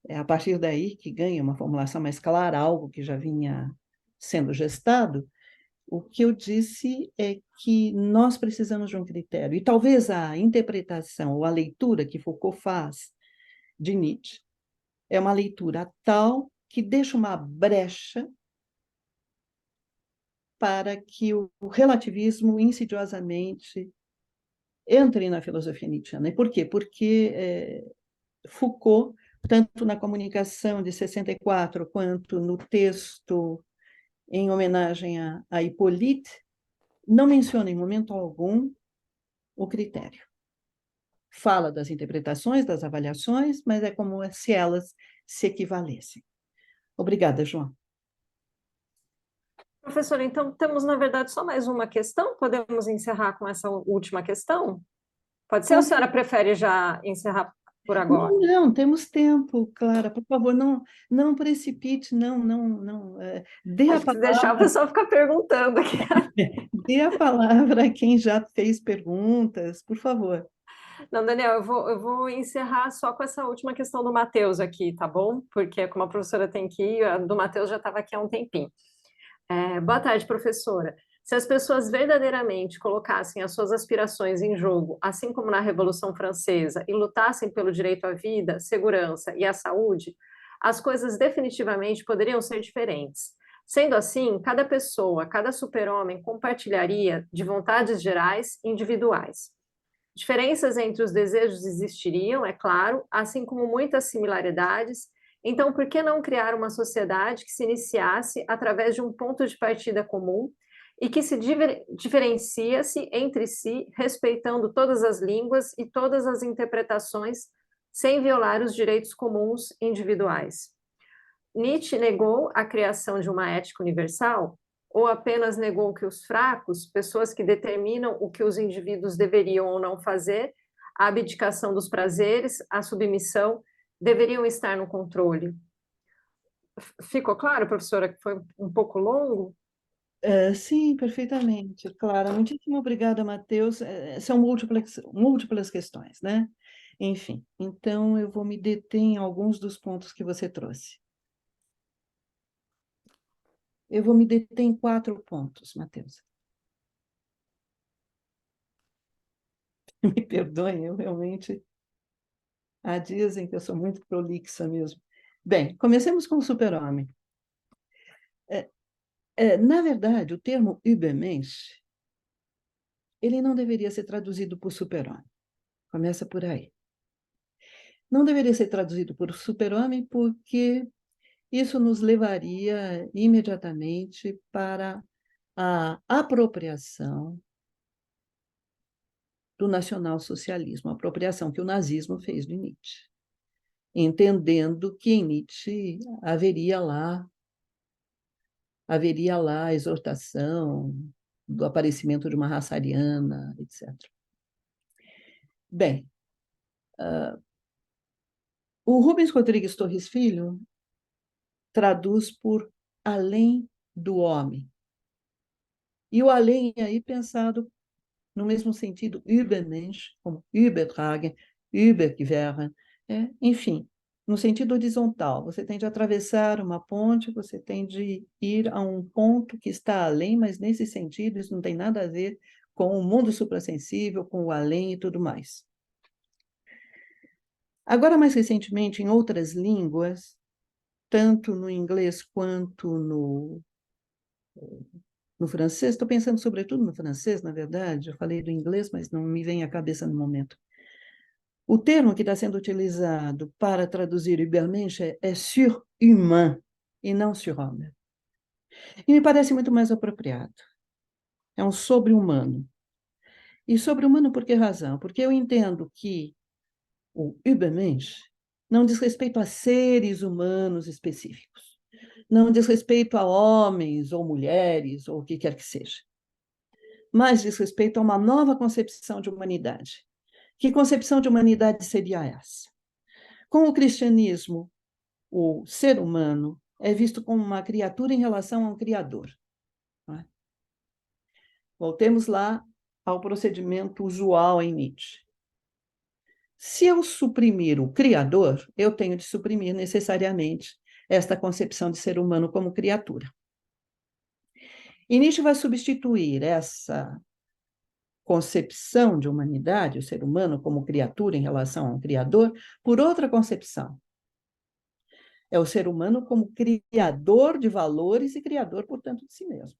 É a partir daí que ganha uma formulação mais clara, algo que já vinha sendo gestado. O que eu disse é que nós precisamos de um critério, e talvez a interpretação ou a leitura que Foucault faz de Nietzsche é uma leitura tal que deixa uma brecha para que o relativismo insidiosamente entre na filosofia nietzschiana. E por quê? Porque Foucault, tanto na comunicação de 64, quanto no texto em homenagem a Hippolyte, não menciona em momento algum o critério. Fala das interpretações, das avaliações, mas é como se elas se equivalessem. Obrigada, João. Professora, então temos, na verdade, só mais uma questão? Podemos encerrar com essa última questão? Pode ser, ou a senhora prefere já encerrar por agora? Não, temos tempo, Clara, por favor, não precipite, não. Dê a Acho que se deixar o palavra, pessoal ficar perguntando aqui. dê a palavra a quem já fez perguntas, por favor. Não, Daniel, eu vou encerrar só com essa última questão do Matheus aqui, tá bom? Porque como a professora tem que ir, a do Matheus já estava aqui há um tempinho. Boa tarde, professora. Se as pessoas verdadeiramente colocassem as suas aspirações em jogo, assim como na Revolução Francesa, e lutassem pelo direito à vida, segurança e à saúde, as coisas definitivamente poderiam ser diferentes. Sendo assim, cada pessoa, cada super-homem compartilharia de vontades gerais e individuais. Diferenças entre os desejos existiriam, é claro, assim como muitas similaridades. Então, por que não criar uma sociedade que se iniciasse através de um ponto de partida comum e que se diferencia-se entre si, respeitando todas as línguas e todas as interpretações, sem violar os direitos comuns individuais? Nietzsche negou a criação de uma ética universal? Ou apenas negou que os fracos, pessoas que determinam o que os indivíduos deveriam ou não fazer, a abdicação dos prazeres, a submissão, deveriam estar no controle? Ficou claro, professora, que foi um pouco longo? Sim, perfeitamente, Clara. Muitíssimo obrigada, Matheus. São múltiplas questões, né? Enfim, então eu vou me deter em alguns dos pontos que você trouxe. Eu vou me deter em 4 pontos, Matheus. Me perdoem, eu realmente... dizem que eu sou muito prolixa mesmo. Bem, comecemos com o super-homem. Na verdade, o termo Übermensch, ele não deveria ser traduzido por super-homem. Começa por aí. Não deveria ser traduzido por super-homem porque isso nos levaria imediatamente para a apropriação do nacionalsocialismo, a apropriação que o nazismo fez de Nietzsche, entendendo que em Nietzsche haveria lá a exortação do aparecimento de uma raça ariana, etc. Bem, o Rubens Rodrigues Torres Filho traduz por além do homem. E o além aí pensado no mesmo sentido, Übermensch, como Übertragen, Überqueren, enfim, no sentido horizontal. Você tem de atravessar uma ponte, você tem de ir a um ponto que está além, mas nesse sentido isso não tem nada a ver com o mundo suprassensível, com o além e tudo mais. Agora, mais recentemente, em outras línguas, tanto no inglês quanto no no francês, estou pensando sobretudo no francês, na verdade, eu falei do inglês, mas não me vem à cabeça no momento. O termo que está sendo utilizado para traduzir Übermensch é surhumain e não surhomme. E me parece muito mais apropriado. É um sobre-humano. E sobre-humano por que razão? Porque eu entendo que o Übermensch não diz respeito a seres humanos específicos. Não diz respeito a homens ou mulheres ou o que quer que seja. Mas diz respeito a uma nova concepção de humanidade. Que concepção de humanidade seria essa? Com o cristianismo, o ser humano é visto como uma criatura em relação a um criador. Não é? Voltemos lá ao procedimento usual em Nietzsche. Se eu suprimir o criador, eu tenho de suprimir necessariamente esta concepção de ser humano como criatura. E Nietzsche vai substituir essa concepção de humanidade, o ser humano como criatura em relação a um criador, por outra concepção. É o ser humano como criador de valores e criador, portanto, de si mesmo.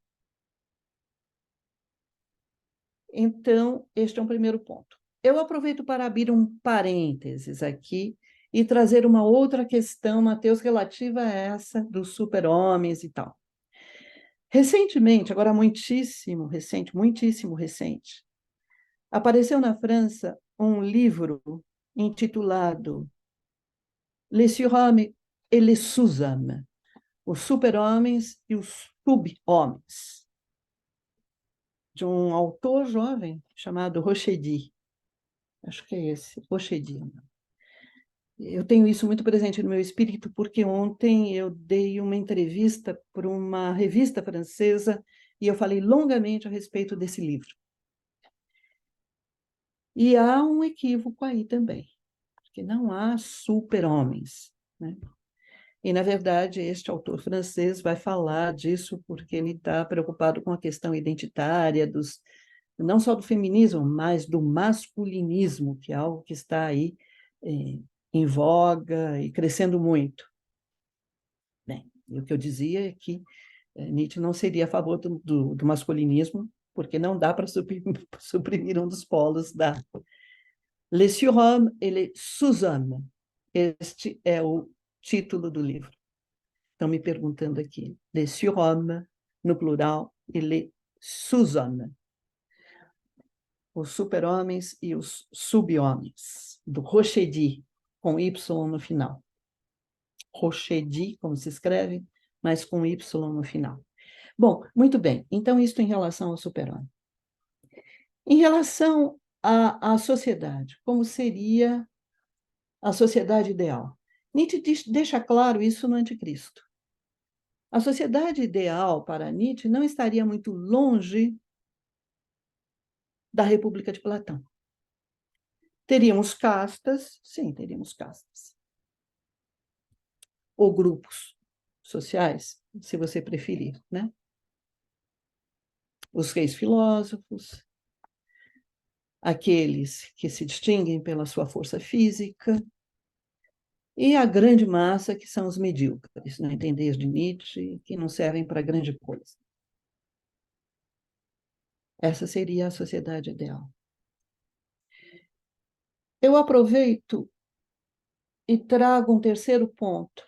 Então, este é um primeiro ponto. Eu aproveito para abrir um parênteses aqui e trazer uma outra questão, Mateus, relativa a essa dos super-homens e tal. Recentemente, agora muitíssimo recente, apareceu na França um livro intitulado Les surhommes et les sous-hommes, os super-homens e os sub-homens, de um autor jovem chamado Rochedy. Acho que é esse, Rochedy. Eu tenho isso muito presente no meu espírito, porque ontem eu dei uma entrevista para uma revista francesa e eu falei longamente a respeito desse livro. E há um equívoco aí também, porque não há super-homens, né? E, na verdade, este autor francês vai falar disso porque ele está preocupado com a questão identitária, não só do feminismo, mas do masculinismo, que é algo que está aí em voga e crescendo muito. Bem, e o que eu dizia é que Nietzsche não seria a favor do masculinismo, porque não dá para suprimir um dos polos da Les surhommes et les sous-hommes. Este é o título do livro. Estão me perguntando aqui. Les surhommes, no plural, e les sous-hommes. Os super-homens e os sub-homens, do Rochedy, com Y no final. Rochedy, como se escreve, mas com Y no final. Bom, muito bem. Então, isto em relação ao super-homem. Em relação à sociedade, como seria a sociedade ideal? Nietzsche deixa claro isso no Anticristo. A sociedade ideal para Nietzsche não estaria muito longe da República de Platão. Teríamos castas, sim, teríamos castas. Ou grupos sociais, se você preferir, né? Os reis filósofos, aqueles que se distinguem pela sua força física, e a grande massa, que são os medíocres, no entender de Nietzsche, que não servem para grande coisa. Essa seria a sociedade ideal. Eu aproveito e trago um terceiro ponto.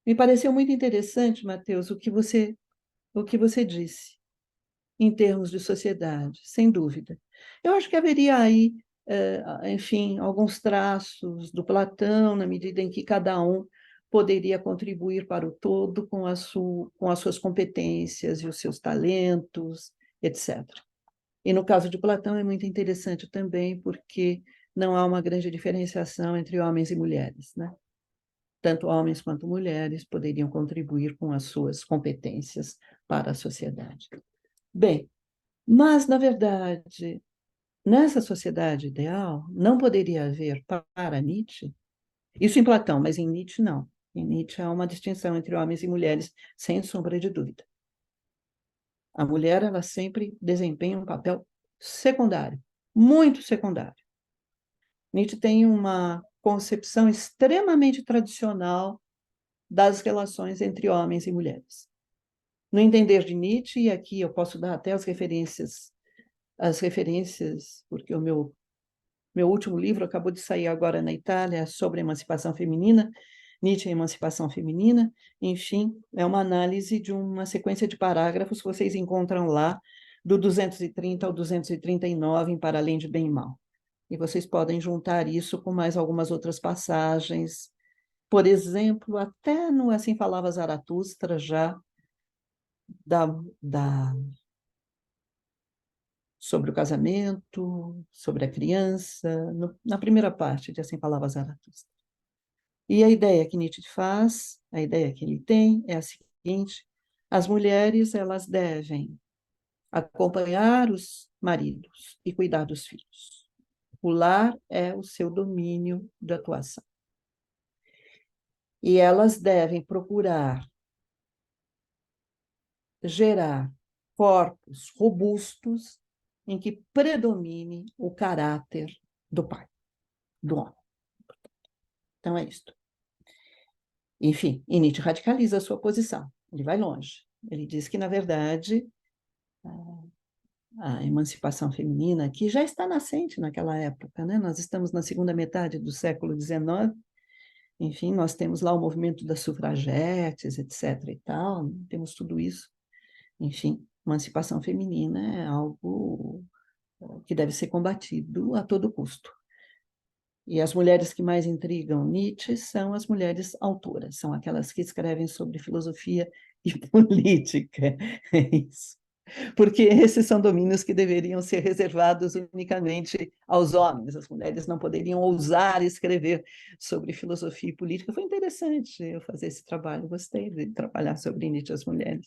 Me pareceu muito interessante, Mateus, o que você disse, em termos de sociedade, sem dúvida. Eu acho que haveria aí, enfim, alguns traços do Platão, na medida em que cada um poderia contribuir para o todo com as suas competências e os seus talentos, etc. E no caso de Platão é muito interessante também, porque não há uma grande diferenciação entre homens e mulheres, né? Tanto homens quanto mulheres poderiam contribuir com as suas competências para a sociedade. Bem, mas, na verdade, nessa sociedade ideal, não poderia haver para Nietzsche, isso em Platão, mas em Nietzsche não. Em Nietzsche há uma distinção entre homens e mulheres, sem sombra de dúvida. A mulher, ela sempre desempenha um papel secundário, muito secundário. Nietzsche tem uma concepção extremamente tradicional das relações entre homens e mulheres. No entender de Nietzsche, e aqui eu posso dar até as referências, porque o meu último livro acabou de sair agora na Itália sobre emancipação feminina, Nietzsche e emancipação feminina, enfim, é uma análise de uma sequência de parágrafos que vocês encontram lá, do 230 ao 239, em Para Além de Bem e Mal. E vocês podem juntar isso com mais algumas outras passagens, por exemplo, até no Assim Falava Zaratustra, já da, da sobre o casamento, sobre a criança, na primeira parte de Assim Falava Zaratustra. E a ideia que Nietzsche faz, a ideia que ele tem é a seguinte: as mulheres elas devem acompanhar os maridos e cuidar dos filhos. O lar é o seu domínio de atuação. E elas devem procurar gerar corpos robustos em que predomine o caráter do pai, do homem. Então é isto. Enfim, e Nietzsche radicaliza a sua posição. Ele vai longe. Ele diz que, na verdade, a emancipação feminina, que já está nascente naquela época, né? Nós estamos na segunda metade do século XIX, enfim, nós temos lá o movimento das sufragetes, etc. e tal, temos tudo isso. Enfim, emancipação feminina é algo que deve ser combatido a todo custo. E as mulheres que mais intrigam Nietzsche são as mulheres autoras, são aquelas que escrevem sobre filosofia e política. É isso. Porque esses são domínios que deveriam ser reservados unicamente aos homens. As mulheres não poderiam ousar escrever sobre filosofia e política. Foi interessante eu fazer esse trabalho, gostei de trabalhar sobre Nietzsche e as mulheres.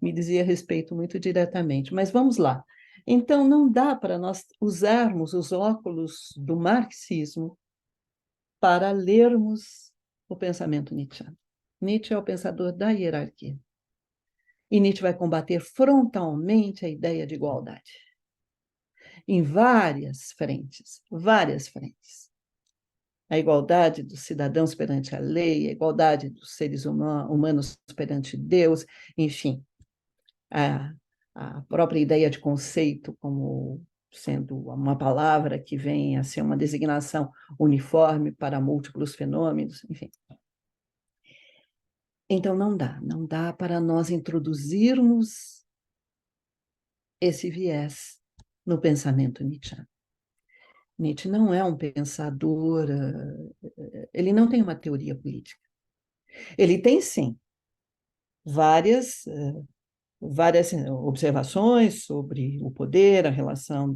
Me dizia respeito muito diretamente. Mas vamos lá. Então, não dá para nós usarmos os óculos do marxismo para lermos o pensamento nietzschiano. Nietzsche é o pensador da hierarquia. E Nietzsche vai combater frontalmente a ideia de igualdade. Em várias frentes, várias frentes. A igualdade dos cidadãos perante a lei, a igualdade dos seres humanos perante Deus, enfim, a própria ideia de conceito como sendo uma palavra que vem a ser uma designação uniforme para múltiplos fenômenos, enfim. Então, não dá para nós introduzirmos esse viés no pensamento nietzschiano. Nietzsche não é um pensador, ele não tem uma teoria política. Ele tem, sim, várias observações sobre o poder, a relação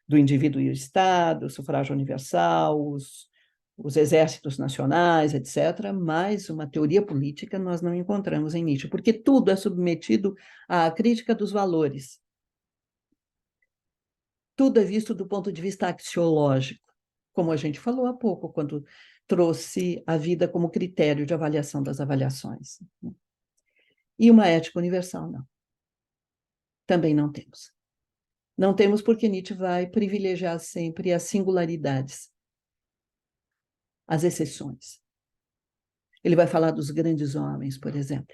do indivíduo e o Estado, o sufrágio universal, os exércitos nacionais, etc., mas uma teoria política nós não encontramos em Nietzsche, porque tudo é submetido à crítica dos valores. Tudo é visto do ponto de vista axiológico, como a gente falou há pouco, quando trouxe a vida como critério de avaliação das avaliações. E uma ética universal, não. Também não temos. Não temos porque Nietzsche vai privilegiar sempre as singularidades, as exceções. Ele vai falar dos grandes homens, por exemplo.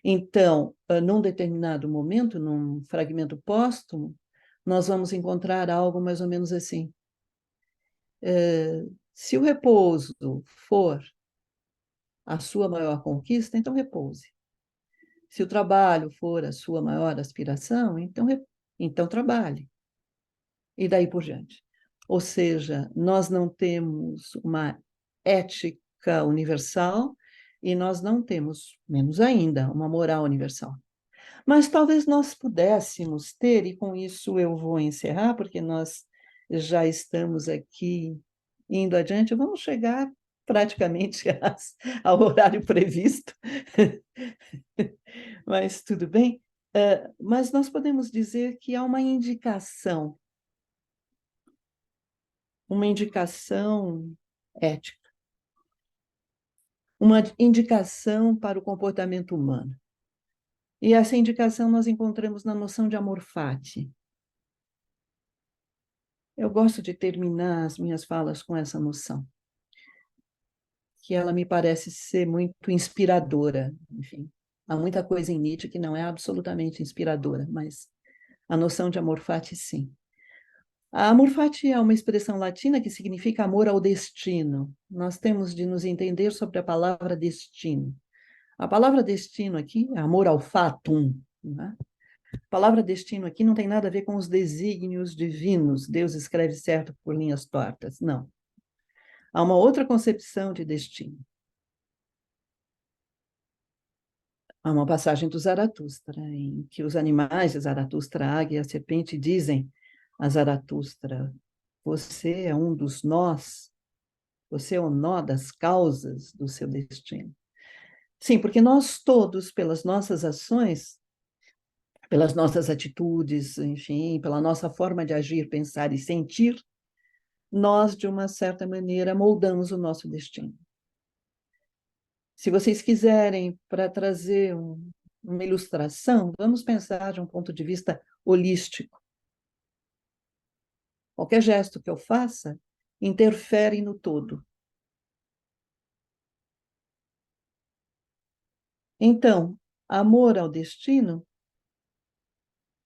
Então, num determinado momento, num fragmento póstumo, nós vamos encontrar algo mais ou menos assim. Se o repouso for a sua maior conquista, então repouse. Se o trabalho for a sua maior aspiração, então trabalhe. E daí por diante. Ou seja, nós não temos uma ética universal e nós não temos, menos ainda, uma moral universal. Mas talvez nós pudéssemos ter, e com isso eu vou encerrar, porque nós já estamos aqui indo adiante, vamos chegar praticamente ao horário previsto, mas tudo bem. Mas nós podemos dizer que há uma indicação ética, uma indicação para o comportamento humano. E essa indicação nós encontramos na noção de amor fati. Eu gosto de terminar as minhas falas com essa noção, que ela me parece ser muito inspiradora, enfim, Há muita coisa em Nietzsche que não é absolutamente inspiradora, mas a noção de amor fati, sim. A amor fati é uma expressão latina que significa amor ao destino. Nós temos de nos entender sobre a palavra destino. A palavra destino aqui é amor ao fatum, né? A palavra destino aqui não tem nada a ver com os desígnios divinos. Deus escreve certo por linhas tortas. Não. Há uma outra concepção de destino. Há uma passagem do Zaratustra, em que os animais de Zaratustra, a águia e a serpente, dizem a Zaratustra: você é um dos nós, você é o nó das causas do seu destino. Sim, porque nós todos, pelas nossas ações, pelas nossas atitudes, enfim, pela nossa forma de agir, pensar e sentir, nós, de uma certa maneira, moldamos o nosso destino. Se vocês quiserem, para trazer uma ilustração, vamos pensar de um ponto de vista holístico. Qualquer gesto que eu faça interfere no todo. Então, amor ao destino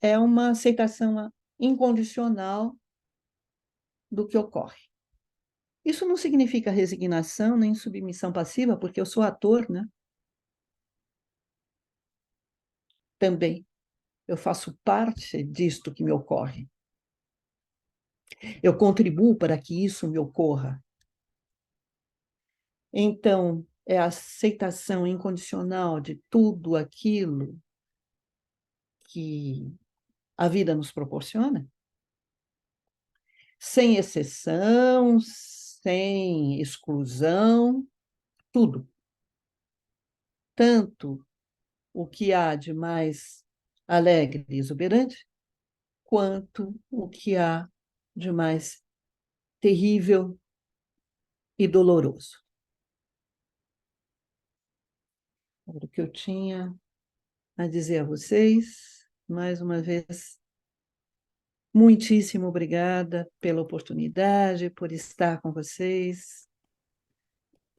é uma aceitação incondicional do que ocorre. Isso não significa resignação nem submissão passiva, porque eu sou ator, né? Também. Eu faço parte disto que me ocorre. Eu contribuo para que isso me ocorra. Então, é a aceitação incondicional de tudo aquilo que a vida nos proporciona, sem exceção, sem exclusão, tudo. Tanto o que há de mais alegre e exuberante, quanto o que há de mais terrível e doloroso. Era o que eu tinha a dizer a vocês. Mais uma vez, muitíssimo obrigada pela oportunidade, por estar com vocês,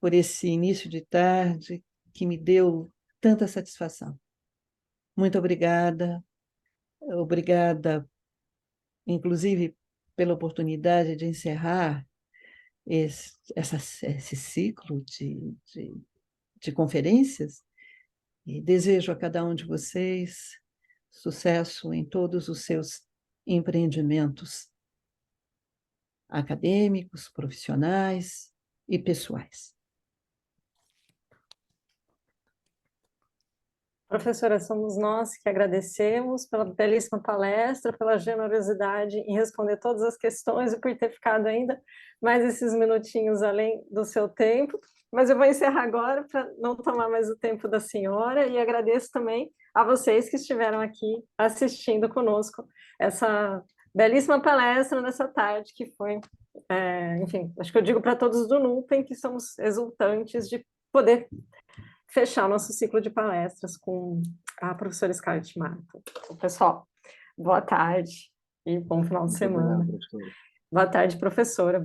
por esse início de tarde que me deu tanta satisfação. Muito obrigada, inclusive, pela oportunidade de encerrar esse ciclo de conferências, e desejo a cada um de vocês sucesso em todos os seus empreendimentos acadêmicos, profissionais e pessoais. Professora, somos nós que agradecemos pela belíssima palestra, pela generosidade em responder todas as questões e por ter ficado ainda mais esses minutinhos além do seu tempo. Mas eu vou encerrar agora para não tomar mais o tempo da senhora e agradeço também a vocês que estiveram aqui assistindo conosco essa belíssima palestra nessa tarde que foi, enfim, acho que eu digo para todos do NUPEM que somos exultantes de poder fechar nosso ciclo de palestras com a professora Scarlett Martel. Então, pessoal, boa tarde e bom final de semana. Boa tarde, professora.